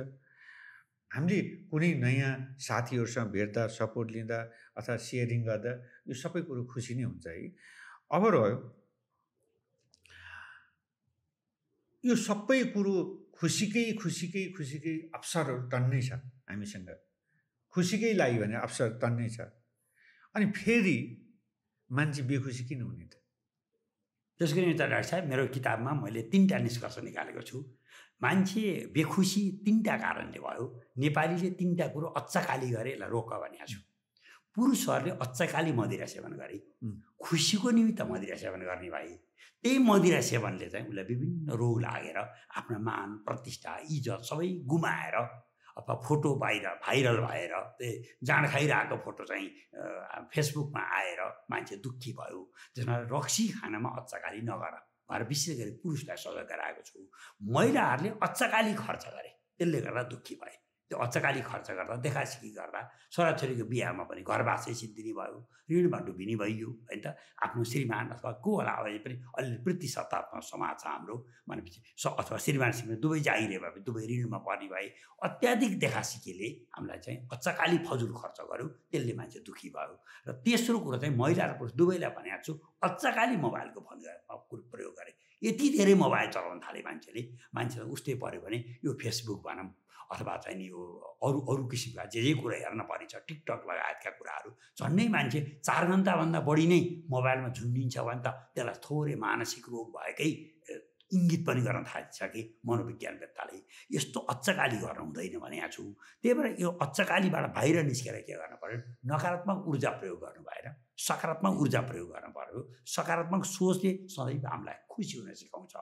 हामीले कुनै नयाँ साथीहरूसँग भेट्दा, सपोर्ट लिँदा अथवा सेयरिङ गर्दा यो सबै कुरो खुसी नै हुन्छ है। अब रह्यो यो सबै कुरो खुसीकै अवसरहरू टन्नै छ हामीसँग, खुसीकै लागि भने अवसर टन्नै छ। अनि फेरि मान्छे बेखुसी किन हुने त? त्यसको निमित्त डाक्टर साहब मेरो किताबमा मैले 3टा निष्कर्ष निकालेको छु। मान्छे बेखुसी 3टा कारणले भयो। नेपालीले 3टा कुरो अच्चाकाली गरे यसलाई रोक भनेको छु। पुरुषहरूले अच्चाकाली मदिरा सेवन गरे, खुसीको निमित्त मदिरा सेवन गर्ने भए त्यही मदिरा सेवनले चाहिँ उसलाई विभिन्न रोग लागेर आफ्नो मान प्रतिष्ठा इज्जत सबै गुमाएर अथवा फोटो बाहिर भाइरल भएर त्यही जाँड खाइरहेको फोटो चाहिँ फेसबुकमा आएर मान्छे दुःखी भयो। त्यसमा रक्सी खानामा अच्चाकाली नगर भनेर विशेष गरी पुरुषलाई सजग गराएको छु। महिलाहरूले अच्चाकाली खर्च गरे त्यसले गर्दा दुःखी भए। त्यो अच्चाकाली खर्च गर्दा देखासिकी गर्दा छोराछोरीको बिहामा पनि घरवासै सिद्धिने भयो, ऋणमा डुबिने भइयो होइन त। आफ्नो श्रीमान अथवा को होला अब पनि अलि प्रतिशतात्मक समाज छ हाम्रो भनेपछि अथवा श्रीमानसँग दुवै जागिरे भए पनि दुवै ऋणमा पर्ने भए अत्याधिक देखासिकीले हामीलाई चाहिँ अच्चाकाली फजुल खर्च गर्यो, त्यसले मान्छे दुःखी भयो। र तेस्रो कुरो चाहिँ महिला र पुरुष दुवैलाई भनेको छु अच्चाकाली मोबाइलको प्रयोग गरे। यति धेरै मोबाइल चलाउन थाले मान्छेलाई उस्तै पऱ्यो भने यो फेसबुक भनौँ अथवा चाहिँ नि यो अरू किसिमका जे कुरा हेर्न परिन्छ टिकटक लगायतका कुराहरू झन्डै मान्छे 4 घन्टाभन्दा बढी नै मोबाइलमा झुन्डिन्छ भने त त्यसलाई थोरै मानसिक रोग भएकै इङ्गित पनि गर्न थालिसके मनोविज्ञानवेत्ताले। यस्तो अच्चाकाली गर्नु हुँदैन भनेको छु। त्यही भएर यो अच्चाकालीबाट बाहिर निस्केर के गर्नु पर्यो, नकारात्मक ऊर्जा प्रयोग गर्नु भएन, सकारात्मक ऊर्जा प्रयोग गर्नु पर्यो। सकारात्मक सोचले सधैँ हामीलाई खुसी हुन सिकाउँछ।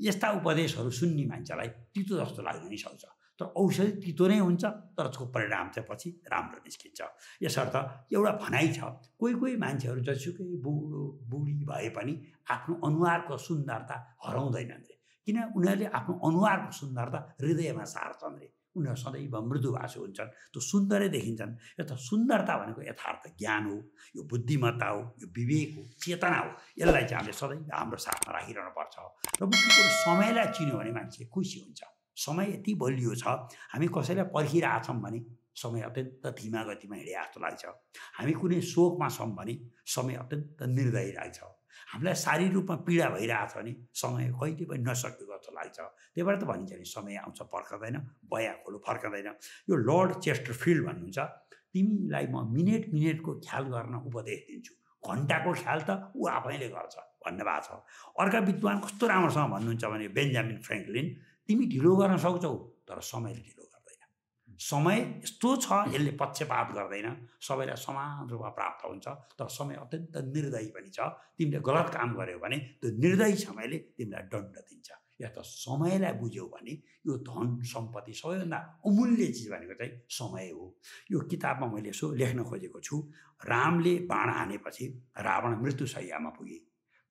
यस्ता उपदेशहरू सुन्ने मान्छेलाई तितो जस्तो लाग्न नि सक्छ, तर औषधि तितो नै हुन्छ, तर त्यसको परिणाम चाहिँ पछि राम्रो निस्किन्छ। यसर्थ एउटा भनाइ छ, कोही मान्छेहरू जसुकै बुढो बुढी भए पनि आफ्नो अनुहारको सुन्दरता हराउँदैनन् रे, किन उनीहरूले आफ्नो अनुहारको सुन्दरता हृदयमा सार्छन् रे। उनीहरू सदैव मृदुभाषी हुन्छन्, त्यो सुन्दरै देखिन्छन्। यता सुन्दरता भनेको यथार्थ ज्ञान हो, यो बुद्धिमत्ता हो, यो विवेक हो, चेतना हो। यसलाई चाहिँ हामीले सदैव हाम्रो साथमा राखिरहनु पर्छ। र मुख्य कुरो समयलाई चिन्यो भने मान्छे खुसी हुन्छ। समय यति बलियो छ, हामी कसैलाई पर्खिरहेछौँ भने समय अत्यन्त धीमा गतिमा हिँडे जस्तो लाग्छ। हामी कुनै शोकमा छौँ भने समय अत्यन्त निर्दयी लाग्छ। हामीलाई शारीरिक रूपमा पीडा भइरहेछ भने समय कहिले पनि नसकेको जस्तो लाग्छ। त्यही भएर त भनिन्छ नि समय आउँछ फर्कँदैन, बया खोलो फर्कँदैन। यो लर्ड चेस्टरफिल्ड भन्नुहुन्छ, तिमीलाई म मिनेटको ख्याल गर्न उपदेश दिन्छु, घन्टाको ख्याल त ऊ आफैले गर्छ भन्नुभएको छ। अर्का विद्वान कस्तो राम्रोसँग भन्नुहुन्छ भने बेन्जामिन फ्रेङ्कलिन, तिमी ढिलो गर्न सक्छौ तर समयले ढिलो गर्दैन। समय यस्तो छ, यसले पक्षपात गर्दैन, सबैलाई समान रूपमा प्राप्त हुन्छ। तर समय अत्यन्त निर्दयी पनि छ। तिमीले गलत काम गर्यौ भने त्यो निर्दयी समयले तिमीलाई दण्ड दिन्छ। या त समयलाई बुझ्यौ भने यो धन सम्पत्ति सबैभन्दा अमूल्य चिज भनेको चाहिँ समय हो। यो किताबमा मैले यसो लेख्न खोजेको छु, रामले बाण हानेपछि रावण मृत्युशय्यामा पुगे।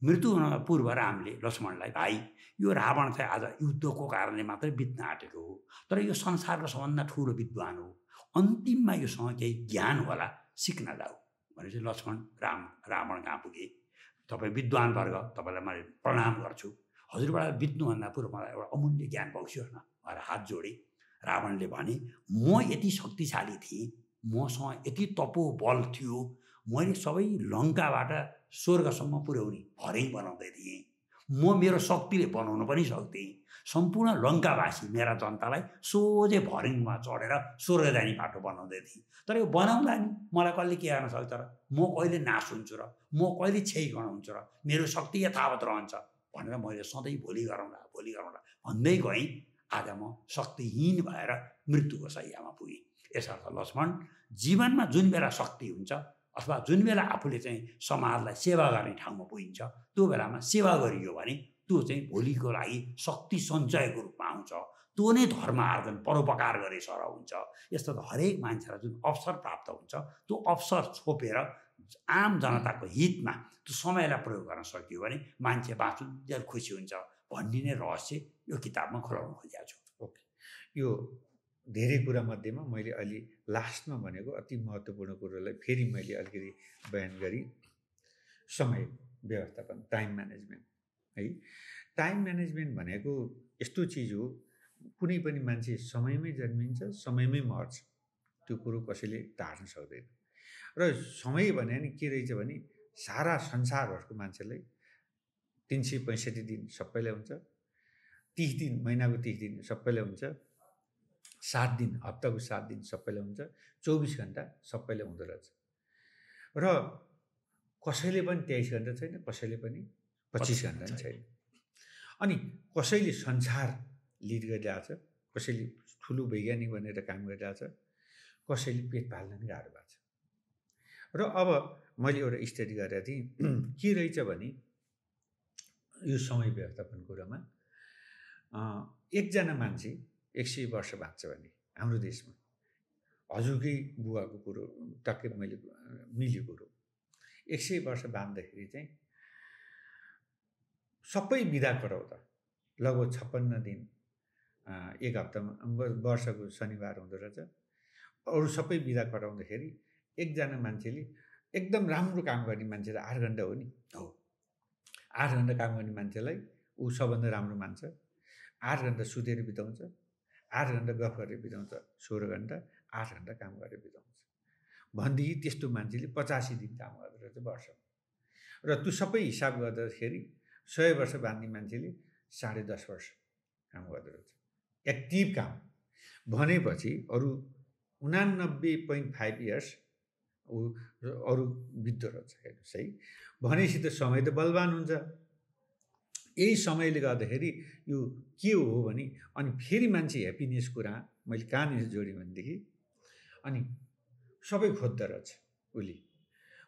मृत्यु हुन पूर्व रामले लक्ष्मणलाई, भाइ यो रावण चाहिँ आज युद्धको कारणले मात्रै बित्न आँटेको हो, तर यो संसारको सबभन्दा ठुलो विद्वान हो, अन्तिममा योसँग केही ज्ञान होला, सिक्न जाऊ भनेपछि लक्ष्मण रावण कहाँ पुगे। तपाईँ विद्वान वर्ग, तपाईँलाई मैले प्रणाम गर्छु, हजुरबाट बित्नुभन्दा पूर्व मलाई एउटा अमूल्य ज्ञान बक्सियोस् न भनेर हात जोडे। रावणले भने, म यति शक्तिशाली थिएँ, मसँग यति तपोबल थियो, मैले सबै लङ्काबाट स्वर्गसम्म पुर्याउने भरै बनाउँदै थिएँ। म मेरो शक्तिले बनाउन पनि सक्थेँ। सम्पूर्ण लङ्कावासी मेरा जनतालाई सोझै भरिङमा चढेर स्वर्ग जाने बाटो बनाउँदै थिएँ। तर यो बनाउँदा नि मलाई कसले के गर्न सक्छ र, म कहिले नाश हुन्छु र, म कहिले क्षयीकरण हुन्छु र, मेरो शक्ति यथावत रहन्छ भनेर मैले सधैँ भोलि गरौँला भन्दै गएँ। आज म शक्तिहीन भएर मृत्युको शय्यामा पुगेँ। यसर्थ लक्ष्मण, जीवनमा जुन बेला शक्ति हुन्छ अथवा जुन बेला आफूले चाहिँ समाजलाई सेवा गर्ने ठाउँमा पुगिन्छ, त्यो बेलामा सेवा गरियो भने त्यो चाहिँ भोलिको लागि शक्ति सञ्चयको रूपमा आउँछ। त्यो नै धर्म आर्जन परोपकार गरे सर हुन्छ। यस्तो त हरेक मान्छेलाई जुन अवसर प्राप्त हुन्छ, त्यो अवसर छोपेर आम जनताको हितमा त्यो समयलाई प्रयोग गर्न सकियो भने मान्छे बाँचुन्जेल खुसी हुन्छ भन्ने नै रहस्य यो किताबमा खुलाउन खोजेको छु। ओके, यो धेरै कुरा मध्येमा मैले अलि लास्टमा भनेको अति महत्त्वपूर्ण कुरोलाई फेरि मैले अलिकति बयान गरी, समय व्यवस्थापन, टाइम म्यानेजमेन्ट है। टाइम म्यानेजमेन्ट भनेको यस्तो चिज हो, कुनै पनि मान्छे समयमै जन्मिन्छ, समयमै मर्छ, त्यो कुरो कसैले टार्न सक्दैन। र समय भने नि के रहेछ भने सारा संसारहरूको मान्छेलाई 365 दिन सबैलाई हुन्छ, 30 दिन महिनाको 30 दिन सबैलाई हुन्छ, 7 दिन हप्ताको 7 दिन सबैलाई हुन्छ, 24 घन्टा सबैलाई हुँदो रहेछ। र कसैले पनि 23 घन्टा छैन, कसैले पनि 25 घन्टा पनि छैन। अनि कसैले संसार लिड गरिरहेछ, कसैले ठुलो वैज्ञानिक बनेर काम गरिरहेछ, कसैले पेट पाल्न नि गाह्रो भएको छ। र अब मैले एउटा स्टडी गरेको थिएँ के रहेछ भने यो समय व्यवस्थापन कुरामा एकजना मान्छे 100 वर्ष बाँच्छ भने हाम्रो देशमा हजुरकै बुवाको कुरो टक्कै मैले मिल्यो कुरो 100 वर्ष बाँच्दाखेरि चाहिँ सबै बिदा गराउँदा लगभग 56 दिन एक हप्तामा वर्षको शनिबार हुँदो रहेछ अरू सबै बिदा गराउँदाखेरि एकजना मान्छेले एकदम राम्रो काम गर्ने मान्छेलाई 8 घन्टा हो नि 8 घन्टा काम गर्ने मान्छेलाई ऊ सबभन्दा राम्रो मान्छ 8 घन्टा सुतेर बिताउँछ 8 घन्टा गफ गरेर बिताउँछ 16 घन्टा 8 घन्टा काम गरेर बिताउँछ भनेदेखि त्यस्तो मान्छेले 85 दिन काम गर्दो रहेछ वर्षमा र त्यो सबै हिसाब गर्दाखेरि 100 वर्ष बाँच्ने मान्छेले 10.5 वर्ष काम गर्दो रहेछ एक्टिभ काम भनेपछि अरू 89.5 इयर्स अरू बित्दो रहेछ हेर्नुहोस् है भनेपछि त समय त बलवान हुन्छ यही समयले गर्दाखेरि यो के हो भने अनि फेरि मान्छे ह्याप्पिनेस कुरा मैले कहाँनिर जोडेँ भनेदेखि अनि सबै खोज्दो रहेछ उसले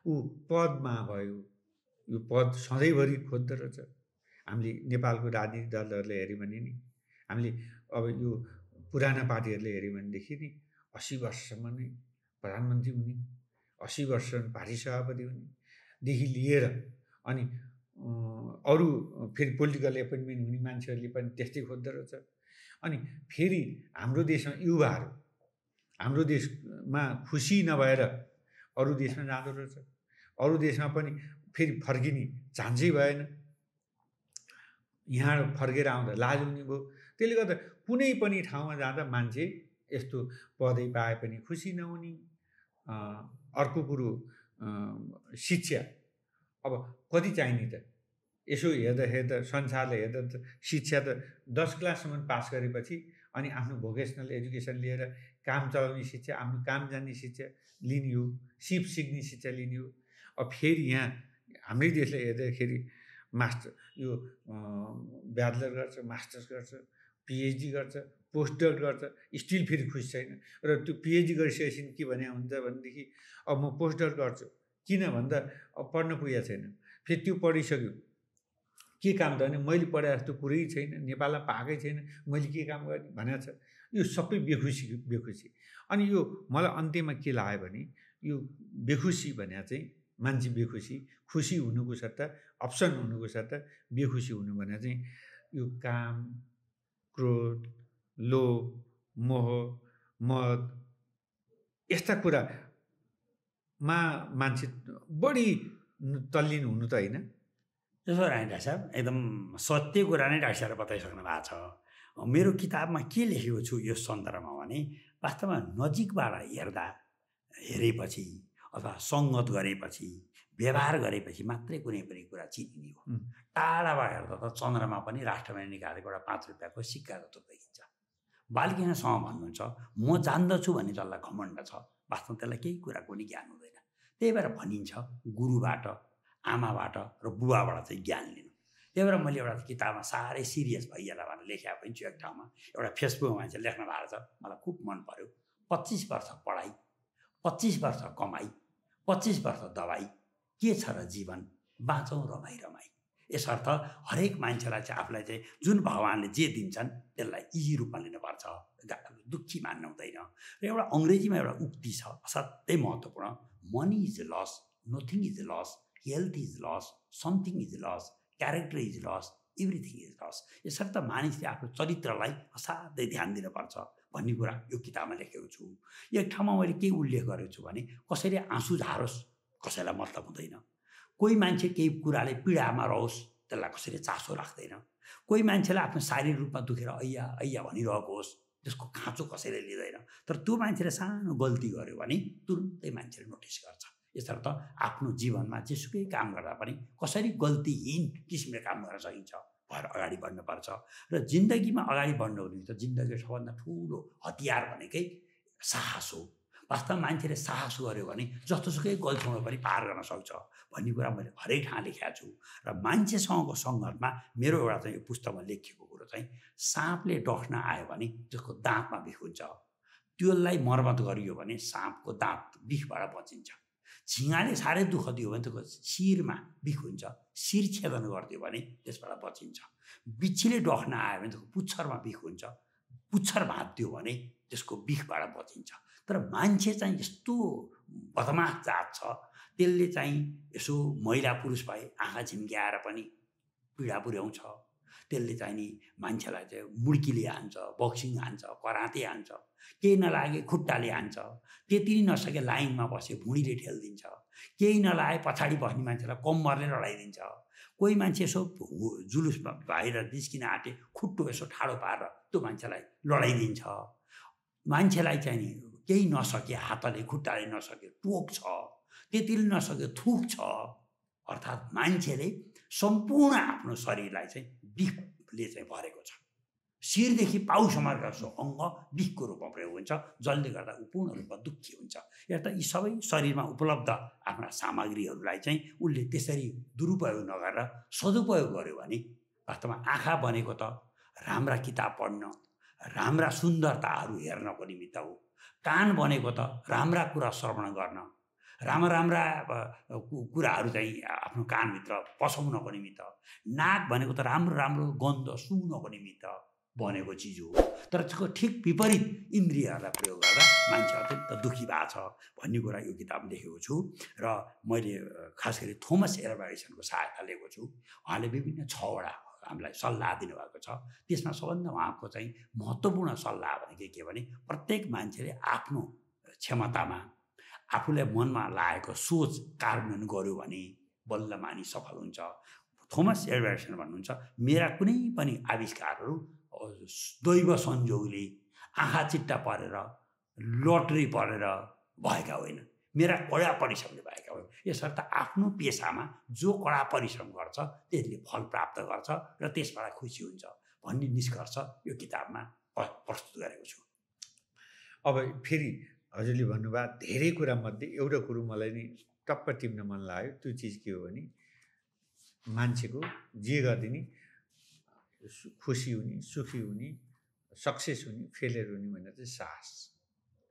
ऊ पदमा भयो यो पद सधैँभरि खोज्दो रहेछ हामीले नेपालको राजनीतिक दलहरूले हेऱ्यौँ भने नि हामीले अब यो पुराना पार्टीहरूले हेऱ्यौँ भनेदेखि नि 80 वर्षसम्म नै प्रधानमन्त्री हुने 80 वर्षसम्म पार्टी सभापति हुनेदेखि लिएर अनि अरू फेरि पोलिटिकल एपोइन्टमेन्ट हुने मान्छेहरूले पनि त्यस्तै खोज्दो रहेछ अनि फेरि हाम्रो देशमा युवाहरू हाम्रो देशमा खुसी नभएर अरू देशमा जाँदो रहेछ अरू देशमा पनि फेरि फर्किने चान्सै भएन यहाँ फर्केर आउँदा लाज हुने भयो त्यसले गर्दा कुनै पनि ठाउँमा जाँदा मान्छे यस्तो पदै पाए पनि खुसी नहुने अर्को कुरो शिक्षा अब कति चाहिने त यसो हेर्दा संसारले हेर्दा त शिक्षा त 10 क्लाससम्म पास गरेपछि अनि आफ्नो भोकेसनल एजुकेसन लिएर काम चलाउने शिक्षा आफ्नो काम जान्ने शिक्षा लिने हो सिप सिक्ने शिक्षा लिने हो अब फेरि यहाँ हाम्रै देशले हेर्दाखेरि मास्टर यो ब्याचलर गर्छ मास्टर्स गर्छ पिएचडी गर्छ पोस्टडक गर्छ स्टिल फेरि खुसी छैन र त्यो पिएचडी गरिसकेपछि के भने हुन्छ भनेदेखि अब म पोस्टडक गर्छु किन भन्दा अब पढ्न पुगेको छैन फेरि त्यो पढिसक्यो के काम त भने मैले पढे जस्तो कुरै छैन नेपालमा पाएकै छैन मैले के काम गर्ने भनेको छ यो सबै बेखुसी अनि यो मलाई अन्त्यमा के लाग्यो भने यो बेखुसी भने चाहिँ मान्छे बेखुसी खुसी हुनुको सट्टा अप्सन हुनुको सट्टा बेखुसी हुनु भने चाहिँ यो काम क्रोध लोभ मोह मद यस्ता कुरामा मान्छे बढी तल्लीन हुनु त होइन त्यसो होइन डाक्टर साहब एकदम सत्य कुरा नै डाक्टर साहबले बताइसक्नु भएको छ मेरो किताबमा के लेखेको छु यो सन्दर्भमा भने वास्तवमा नजिकबाट हेरेपछि अथवा सङ्गत गरेपछि व्यवहार गरेपछि मात्रै कुनै पनि कुरा चिनिने हो टाढाबाट हेर्दा त चन्द्रमा पनि राष्ट्रमै निकालेको एउटा 5 रुपियाँको सिक्का जस्तो देखिन्छ बालकृष्णसँग भन्नुहुन्छ म जान्दछु भन्ने जसलाई घमण्ड छ वास्तवमा त्यसलाई केही कुराको पनि ज्ञान हुँदैन त्यही भएर भनिन्छ गुरुबाट आमाबाट र बुबाबाट चाहिँ ज्ञान लिनु त्यही भएर मैले एउटा किताबमा साह्रै सिरियस भइएला भनेर लेखेको पनि छु एक ठाउँमा एउटा फेसबुकमा मान्छे लेख्न भएको छ मलाई खुब मन पर्यो 25 वर्ष पढाइ 25 वर्ष कमाइ 25 वर्ष दबाई के छ र जीवन बाँचौँ रमाइ रमाइ यसर्थ हरेक मान्छेलाई चाहिँ आफूलाई चाहिँ जुन भगवान्ले जे दिन्छन् त्यसलाई इजी रूपमा लिनुपर्छ दुःखी मान्नु हुँदैन र एउटा अङ्ग्रेजीमा एउटा उक्ति छ असाध्यै महत्त्वपूर्ण money is lost nothing is lost health is lost something is lost character is lost everything is lost यसर्थ मानिसले आफ्नो चरित्रलाई असाध्यै ध्यान दिनुपर्छ भन्ने कुरा यो किताबमा लेखेको छु एक ठाउँमा मैले के उल्लेख गरेको छु भने कसैले आँसु झारोस् कसैलाई मतलब हुँदैन कोही मान्छे केही कुराले पीडामा रहोस् त्यसलाई कसैले चासो राख्दैन कोही मान्छेलाई आफ्नो शारीरिक रूपमा दुखेर ऐया ऐया भनिरहेको होस् त्यसको खाँचो कसैले लिँदैन तर त्यो मान्छेले सानो गल्ती गर्यो भने तुरुन्तै मान्छेले नोटिस गर्छ यसर्थ आफ्नो जीवनमा जेसुकै काम गर्दा पनि कसरी गल्तीहीन किसिमले काम गर्न सकिन्छ भएर अगाडि बढ्नुपर्छ र जिन्दगीमा अगाडि बढ्नु भने त जिन्दगीको सबभन्दा ठुलो हतियार भनेकै साहस हो वास्तवमा मान्छेले साहस गर्यो भने जस्तोसुकै गल्तीमा पनि पार गर्न सक्छ भन्ने कुरा मैले हरेक ठाउँ लेखेको छु र मान्छेसँगको सङ्घर्षमा मेरो एउटा चाहिँ यो पुस्तकमा लेखिएको कुरो चाहिँ साँपले डस्न आयो भने त्यसको दाँतमा बिख हुन्छ त्यसलाई मर्मत गरियो भने साँपको दाँत बिखबाट बचिन्छ झिँगाले साह्रै दुःख दियो भने त शिरमा बिख हुन्छ, शिर छेदन गरिदियो भने त्यसबाट बचिन्छ। बिच्छीले डख्न आयो भने त पुच्छरमा बिख हुन्छ, पुच्छर भाँचिदियो भने त्यसको बिखबाट बचिन्छ। तर मान्छे चाहिँ यस्तो बदमास जात छ, त्यसले चाहिँ यसो महिला पुरुष भए आँखा झिम्क्याएर पनि पीडा पुर्याउँछ। त्यसले चाहिँ नि मान्छेलाई चाहिँ मुड्कीले हान्छ, बक्सिङ हान्छ, कराते हान्छ, केही नलागे खुट्टाले हान्छ, त्यति नसके लाइनमा बसे भुँडीले ठेलिदिन्छ, केही नलागे पछाडि बस्ने मान्छेलाई कम्मरले लडाइदिन्छ। कोही मान्छे यसो जुलुसमा बाहिर निस्किन आँटे खुट्टो यसो ठाडो पारेर त्यो मान्छेलाई लडाइदिन्छ। मान्छेलाई चाहिँ नि केही नसके हातले खुट्टाले नसके टोक्छ, त्यतिले नसके थुक्छ। अर्थात् मान्छेले सम्पूर्ण आफ्नो शरीरलाई चाहिँ बिखले चाहिँ भरेको छ। शिरदेखि पाउसम्मका अङ्ग बिखको रूपमा प्रयोग हुन्छ, जसले गर्दा ऊ पूर्ण रूपमा दुःखी हुन्छ। यता यी सबै शरीरमा उपलब्ध आफ्ना सामग्रीहरूलाई चाहिँ उसले त्यसरी दुरुपयोग नगरेर सदुपयोग गर्यो भने वास्तवमा आँखा बनेको त राम्रा किताब पढ्न, राम्रा सुन्दरताहरू हेर्नको निमित्त हो। कान बनेको त राम्रा कुरा श्रवण गर्न, राम्रा कुराहरू चाहिँ आफ्नो कानभित्र पसाउनको निमित्त। नाक भनेको त राम्रो राम्रो गन्ध सुँघ्नको निमित्त बनेको चिज हो। तर त्यसको ठिक विपरीत इन्द्रियहरूलाई प्रयोग गर्दा मान्छे अत्यन्त दुःखी भएको छ भन्ने कुरा यो किताब लेखेको छु। र मैले खास गरी थोमस एल्वा एडिसनको सहायता लिएको छु। उहाँले विभिन्न 6वटा हामीलाई सल्लाह दिनुभएको छ। त्यसमा सबभन्दा उहाँको चाहिँ महत्त्वपूर्ण सल्लाह भनेको के भने प्रत्येक मान्छेले आफ्नो क्षमतामा आफूलाई मनमा लागेको सोच कार्यान्वयन गर्यो भने बल्ल मानिस सफल हुन्छ। थोमस एल्वा एडिसन भन्नुहुन्छ, मेरा कुनै पनि आविष्कारहरू दैव संयोगले आँखा चिट्टा परेर लटरी परेर भएका होइन, मेरा कडा परिश्रमले भएका हो। यसर्थ आफ्नो पेसामा जो कडा परिश्रम गर्छ त्यसले फल प्राप्त गर्छ र त्यसबाट खुसी हुन्छ भन्ने निष्कर्ष यो किताबमा प्रस्तुत गरेको छु। अब फेरि हजुरले भन्नुभयो धेरै कुरा मध्ये एउटा कुरो मलाई नि टप्प टिप्न मन लाग्यो। त्यो चिज के हो भने मान्छेको जे गर्दा नि खुसी हुने, सुखी हुने, सक्सेस हुने, फेलियर हुने भनेर चाहिँ साहस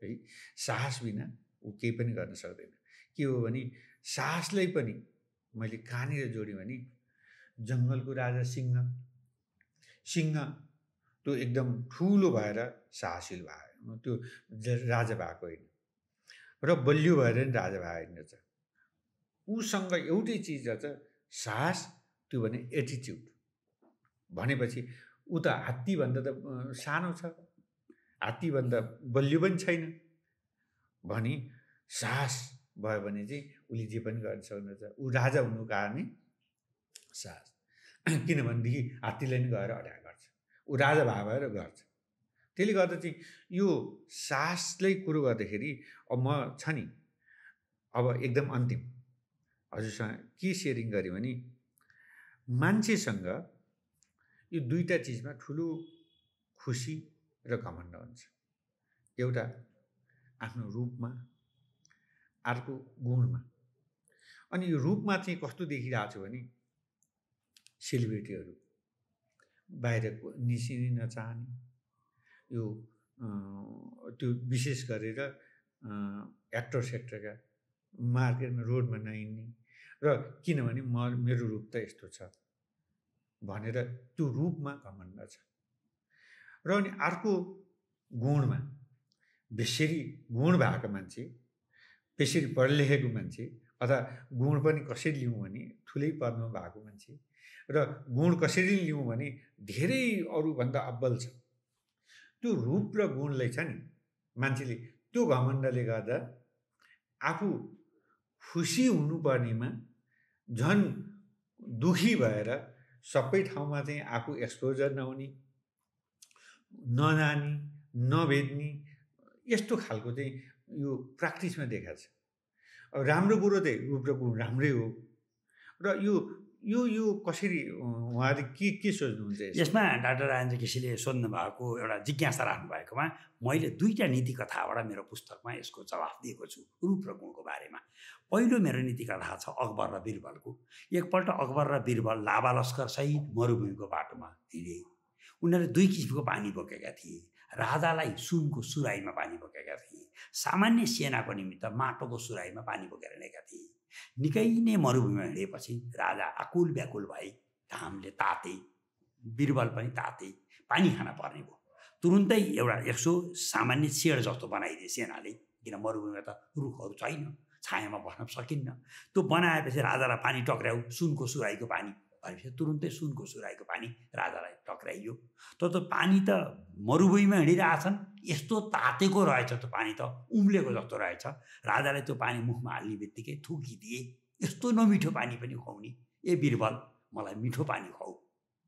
है। साहस बिना ऊ केही पनि गर्न सक्दैन। के हो भने साहसलाई पनि मैले कहाँनिर जोडेँ भने जङ्गलको राजा सिंह त्यो एकदम ठुलो भएर साहसिल भयो, त्यो राजा भएको होइन, र बलियो भएर नि राजा भएको होइन। उसँग एउटै चिज छ साहस, त्यो भने एटिट्युड। भनेपछि ऊ त हात्तीभन्दा त सानो छ, हात्तीभन्दा बलियो पनि छैन। भने साहस भयो भने चाहिँ उसले जे पनि गर्न सक्नुहुन्छ। ऊ राजा हुनुको कारणले साहस, किनभनेदेखि हात्तीलाई नि गएर अड्या गर्छ, ऊ राजा भएर गर्छ। त्यसले गर्दा चाहिँ यो साहसलाई कुरो गर्दाखेरि अब म छ नि, अब एकदम अन्तिम हजुरसँग के सेयरिङ गरेँ भने मान्छेसँग यो दुईटा चिजमा ठुलो खुसी र घमण्ड हुन्छ। एउटा आफ्नो रूपमा, अर्को गुणमा। अनि यो रूपमा चाहिँ कस्तो देखिरहेको छु भने सेलिब्रिटीहरू बाहिर निस्किन नचाहने, यो त्यो विशेष गरेर एक्टर सेक्टरका मार्केटमा रोडमा नहिँड्ने, र किनभने मेरो रूप त यस्तो छ भनेर त्यो रूपमा घमण्ड छ। र अनि अर्को गुणमा, बेसरी गुण भएको मान्छे, बेसरी पढे लेखेको मान्छे, अथवा गुण पनि कसरी लिउँ भने ठुलै पदमा भएको मान्छे, र गुण कसरी लिउँ भने धेरै अरूभन्दा अब्बल छ। त्यो रूप र गुणलाई छ नि मान्छेले त्यो घमण्डले गर्दा आफू खुसी हुनुपर्नेमा झन् दुखी भएर सबै ठाउँमा चाहिँ आफू एक्सपोजर नहुने, नजाने, नभेट्ने, यस्तो खालको चाहिँ यो प्र्याक्टिसमा देखाएको छ। अब राम्रो कुरो चाहिँ रूप र गुण राम्रै हो। र यो यो यो कसरी उहाँले के सोच्नुहुन्छ यसमा? डाक्टर राजेन्द्र केसीले सोध्नु भएको एउटा जिज्ञासा राख्नु भएकोमा मैले 2टा नीति कथाबाट मेरो पुस्तकमा यसको जवाफ दिएको छु रूप र गुणको बारेमा। पहिलो मेरो नीति कथा छ अकबर र बिरबलको। एकपल्ट अकबर र बिरबल लाभा लस्कर सहित मरुभूमिको बाटोमा हिँडे। उनीहरूले 2 किसिमको पानी बोकेका थिए, राजालाई सुनको सुराईमा पानी बोकेका थिए, सामान्य सेनाको निमित्त माटोको सुराईमा पानी बोकेर हिँडेका थिए। निकै नै मरुभूमिमा हिँडेपछि राजा आकुल व्याकुल भए, घामले ताते, बिरबल पनि ताते, पानी खान पर्ने भयो। तुरुन्तै एउटा 100 सामान्य सेड जस्तो बनाइदिए सेनाले, किन मरुभूमिमा त रुखहरू छैन, छायामा बस्न सकिन्न। त्यो बनाएपछि राजालाई पानी टक्राउ, सुनको सुराईको पानी भनेपछि तुरुन्तै सुनको सुराईको पानी राजालाई टक्राइयो। तर त्यो पानी त मरुभूमिमा हिँडिरहेछन्, यस्तो तातेको रहेछ, त्यो पानी त उम्लेको जस्तो रहेछ। राजाले त्यो पानी मुखमा हाल्ने बित्तिकै थुकिदिए, यस्तो नमिठो पानी पनि खुवाउने, ए बिरबल मलाई मिठो पानी खुवाऊ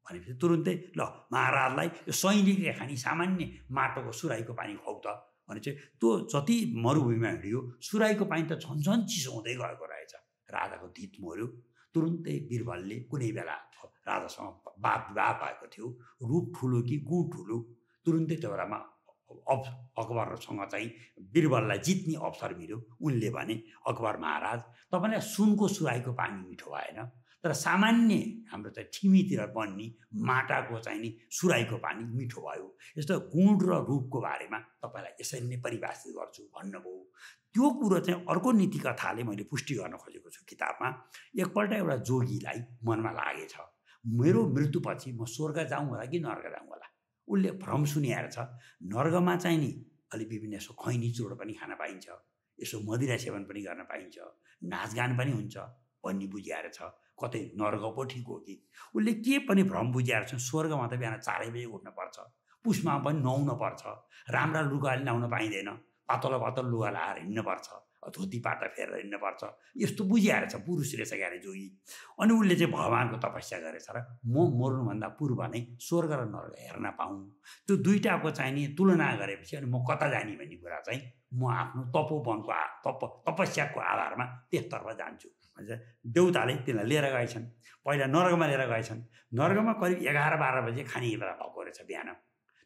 भनेपछि तुरुन्तै ल महाराजलाई यो सैनिकले खाने सामान्य माटोको सुराईको पानी खुवाऊ त भनेपछि त्यो जति मरुभूमिमा हिँड्यो सुराईको पानी त झन्झन चिसो हुँदै गएको रहेछ। राजाको धित मर्यो। तुरुन्तै बिरबलले कुनै बेला राजासँग वाद विवाद भएको थियो, रूप ठुलो कि गुण ठुलो, तुरुन्तै त्यो बेलामा अकबरसँग चाहिँ बिरबललाई जित्ने अवसर मिल्यो। उनले भने, अकबर महाराज तपाईँलाई सुनको सुराईको पानी मिठो भएन, तर सामान्य हाम्रो चाहिँ ठिमीतिर बन्ने माटाको चाहिँ नि सुराईको पानी मिठो भयो। यस्तो गुण र रूपको बारेमा तपाईँलाई यसरी नै परिभाषित गर्छु भन्नुभयो। त्यो कुरो चाहिँ अर्को नीति कथाले मैले पुष्टि गर्न खोजेको छु किताबमा। एकपल्ट एउटा जोगीलाई मनमा लागेछ, मेरो मृत्युपछि म स्वर्ग जाउँ होला कि नर्क जाउँ होला। उसले भ्रम सुनिआएर छ, नर्कमा चाहिँ नि अलि विभिन्न यसो खैनी चोड पनि खान पाइन्छ, यसो मदिरा सेवन पनि गर्न पाइन्छ, नाचगान पनि हुन्छ भन्ने बुझिआएर छ। कतै नर्क पो ठिक हो कि? उसले के पनि भ्रम बुझिआएर छ, स्वर्गमा त बिहान 4 बजे उठ्नुपर्छ, पुसमा पनि नुहाउनुपर्छ, राम्रा लुगाले लाउन पाइँदैन, पातलो पातलो लुगा लाएर हिँड्नुपर्छ, धोती पाटा फेरेर हिँड्नुपर्छ, यस्तो बुझिआएर छ पुरुष रहेछ क्यारे जोगी। अनि उसले चाहिँ भगवानको तपस्या गरेछ र म मर्नुभन्दा पूर्व नै स्वर्ग र नर्क हेर्न पाऊँ। त्यो दुईटाको चाहिँ नि तुलना गरेपछि अनि म कता जाने भन्ने कुरा चाहिँ म आफ्नो तपोवनको तपस्याको आधारमा त्यसतर्फ जान्छु भन्छ। देउताले तिनीलाई लिएर गएछन्, पहिला नर्कमा लिएर गएछन्। नर्कमा करिब 11-12 बजे खाने बेला भएको रहेछ बिहान।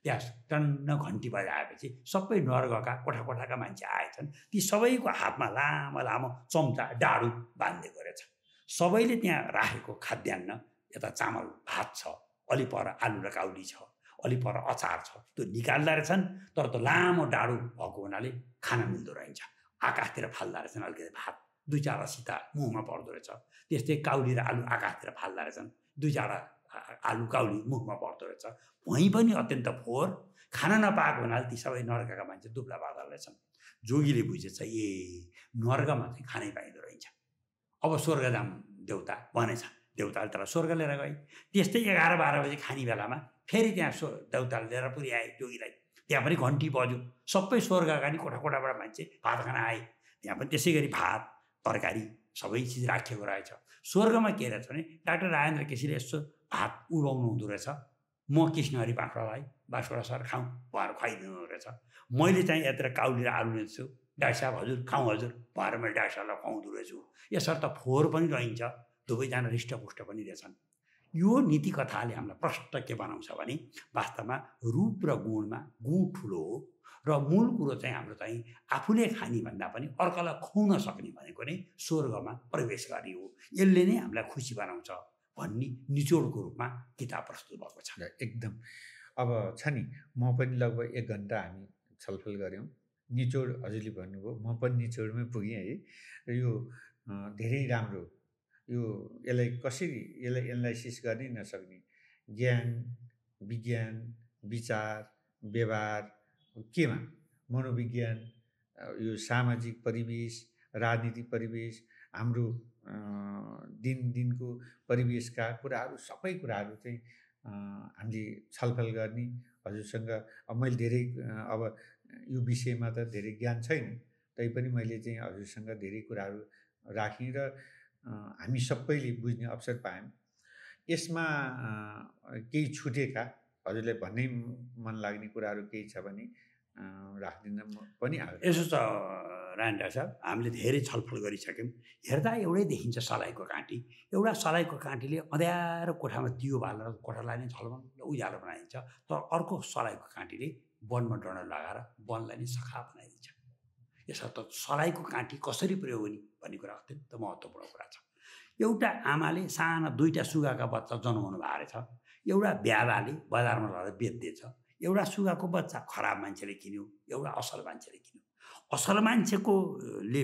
त्यहाँ टन्न घन्टी बजाएपछि सबै नर्कका कोठाका मान्छे आएछन्। ती सबैको हातमा लामो लामो चम्चा डाडु बाँधिदिएको रहेछ। सबैले त्यहाँ राखेको खाद्यान्न, यता चामल भात छ, अलि पर आलु र काउली छ, अलि पर अचार छ, त्यो निकाल्दा रहेछन्। तर त्यो लामो डाडु भएको हुनाले खान मिल्दो रहेछ। आकाशतिर फाल्दा रहेछन् अलिकति भात, 2-4 सिता मुखमा पर्दो रहेछ। त्यस्तै काउली र आलु आकाशतिर फाल्दा रहेछन्, 2-4 आलु काउली मुखमा पर्दो रहेछ। भुइँ पनि अत्यन्त फोहोर, खान नपाएको हुनाले ती सबै नर्कका मान्छे दुब्ला बादल रहेछन्। जोगीले बुझेछ, ए नर्कमा चाहिँ खानै पाइँदो रहेछ, अब स्वर्ग जाम देउता भनेछ। देउताले तर स्वर्ग लिएर गए। त्यस्तै 11-12 बजे खाने बेलामा फेरि त्यहाँ देउताले लिएर पुर्याए जोगीलाई। त्यहाँ पनि घन्टी बज्यो, सबै स्वर्गका नि कोठाबाट मान्छे भात खान आए। त्यहाँ पनि त्यसै गरी भात तरकारी सबै चिज राखिएको रहेछ। स्वर्गमा के रहेछ भने डाक्टर राजेन्द्र केसीले यसो भात उडाउनु हुँदो रहेछ। म कृष्णहरि बाँसवाडालाई बाँसवाडा सर खाउँ भनेर खुवाइदिनु रहेछ। मैले चाहिँ यत्र काउली र आलु लिन्छु, डाक्टर साहब हजुर खाउँ हजुर भनेर मैले डाक्टर साहबलाई खुवाउँदो रहेछु। यसर्थ फोहोर पनि रहन्छ, दुवैजना हृष्टपुष्ट पनि रहेछन्। यो नीति कथाले हामीलाई प्रष्ट के बनाउँछ भने वास्तवमा रूप र गुणमा गुण ठुलो हो र मूल कुरो चाहिँ हाम्रो चाहिँ आफूले खाने भन्दा पनि अर्कालाई खुवाउन सक्ने भनेको नै स्वर्गमा प्रवेश गर्ने हो। यसले नै हामीलाई खुसी बनाउँछ भन्ने निचोडको रूपमा किताब प्रस्तुत भएको छ। एकदम। अब छ नि, म पनि लगभग 1 घन्टा हामी छलफल गऱ्यौँ। निचोड हजुरले भन्नुभयो, म पनि निचोडमै पुगेँ है। र यो धेरै राम्रो, यो यसलाई कसरी एनालाइसिस गर्नै नसक्ने ज्ञान, विज्ञान, विचार, व्यवहार केमा, मनोविज्ञान, यो सामाजिक परिवेश, राजनीतिक परिवेश, हाम्रो दिनको परिवेशका कुराहरू, सबै कुराहरू चाहिँ हामीले छलफल गर्ने हजुरसँग। अब मैले धेरै अब यो विषयमा त धेरै ज्ञान छैन, तैपनि मैले चाहिँ हजुरसँग धेरै कुराहरू राखेँ र हामी सबैले बुझ्ने अवसर पायौँ। यसमा केही छुटेका हजुरलाई भन्नै मन लाग्ने कुराहरू केही छ भने राखिदिन पनि आयो। यसो छ राजेन्द्र साहब, हामीले धेरै छलफल गरिसक्यौँ। हेर्दा एउटै देखिन्छ सलाइको काँटी। एउटा सलाइको काँटीले अँध्यारो कोठामा दियो बालेर कोठालाई नै झलमल्ल उज्यालो बनाइदिन्छ, तर अर्को सलाइको काँटीले वनमा डन्डा लगाएर वनलाई नै सखा बनाइदिन्छ। यसर्थ सलाइको काँटी कसरी प्रयोग हुने भन्ने कुरा अत्यन्त महत्त्वपूर्ण कुरा छ। एउटा आमाले साना 2टा सुगाका बच्चा जन्माउनु भएको रहेछ। एउटा ब्यादाले बजारमा लगेर बेच्दैछ, एउटा सुगाको बच्चा खराब मान्छेले किन्यो, एउटा असल मान्छेले किन्यो। असल मान्छेको ले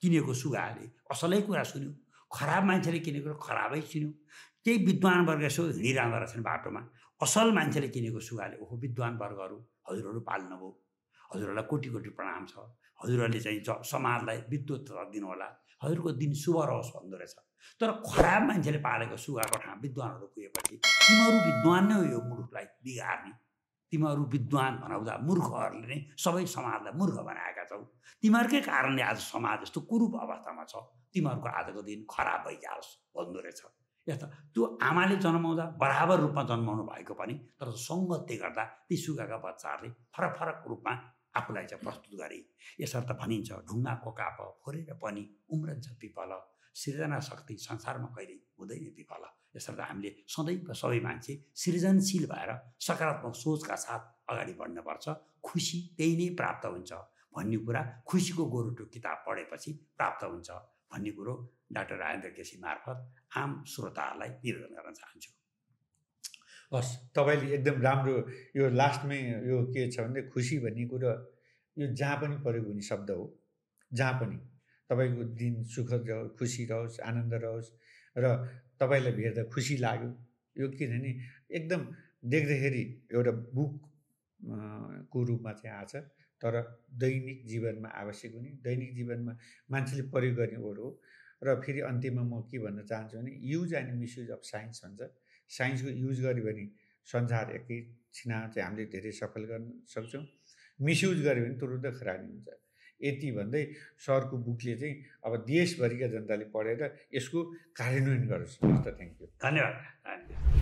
किनेको सुगाले असलै कुरा सुन्यो, खराब मान्छेले किनेको खराबै सुन्यो। केही विद्वान वर्ग यसो हिँडिरहँदो रहेछन् बाटोमा, असल मान्छेले किनेको सुगाले ओहो विद्वान वर्गहरू हजुरहरू पाल्नुभयो, हजुरहरूलाई कोटी कोटी प्रणाम छ, हजुरहरूले चाहिँ समाजलाई विद्वत दिनुहोला, हजुरको दिन शुभ रहोस् भन्दो रहेछ। तर खराब मान्छेले पालेको सुगाको ठाउँ विद्वानहरू पुगेपछि तिमीहरू विद्वान नै हो यो मुलुकलाई बिगार्ने, तिमीहरू विद्वान भनाउँदा मूर्खहरूले नै सबै समाजलाई मूर्ख बनाएका छौ, तिमीहरूकै कारणले आज समाज यस्तो कुरूप अवस्थामा छ, तिमीहरूको आजको दिन खराब भइजाओस् भन्दो रहेछ। यस्ता त्यो आमाले जन्माउँदा बराबर रूपमा जन्माउनु भएको पनि तर सङ्गतले गर्दा ती सुगाका बच्चाहरूले फरक फरक रूपमा आफूलाई चाहिँ प्रस्तुत गरे। यसर्थ भनिन्छ ढुङ्गाको काप फोरेर पनि उम्रन्छ पिपल, सृजना शक्ति संसारमा कहिले हुँदैन विफल। यसर्थ हामीले सधैँ सबै मान्छे सृजनशील भएर सकारात्मक सोचका साथ अगाडि बढ्नुपर्छ, खुसी त्यही नै प्राप्त हुन्छ भन्ने कुरा खुसीको गोरुटो किताब पढेपछि प्राप्त हुन्छ भन्ने कुरो डाक्टर राजेन्द्र केसी मार्फत आम श्रोताहरूलाई निवेदन गर्न चाहन्छु। हस्, तपाईँले एकदम राम्रो यो लास्टमै यो के छ भने खुसी भन्ने कुरो यो जहाँ पनि प्रयोग हुने शब्द हो। जहाँ पनि तपाईँको दिन सुखद रहोस्, खुसी रहोस्, आनन्द रहोस् र तपाईँलाई भेट्दा खुसी लाग्यो, यो किनभने एकदम देख्दाखेरि एउटा बुक को रूपमा चाहिँ आछ, तर दैनिक जीवनमा आवश्यक हुने, दैनिक जीवनमा मान्छेले प्रयोग गर्ने वर्ड हो। र फेरि अन्त्यमा म के भन्न चाहन्छु भने use and misuse of science भन्छ। साइन्सको युज गर्यो भने संसार एकैछिनमा चाहिँ हामीले धेरै सफल गर्न सक्छौँ, मिसयुज गर्यो भने तुरुन्त खरानी हुन्छ। यति भन्दै सरको बुकले चाहिँ अब देशभरिका जनताले पढेर यसको कार्यान्वयन गरोस्। थ्याङ्क यू, धन्यवाद।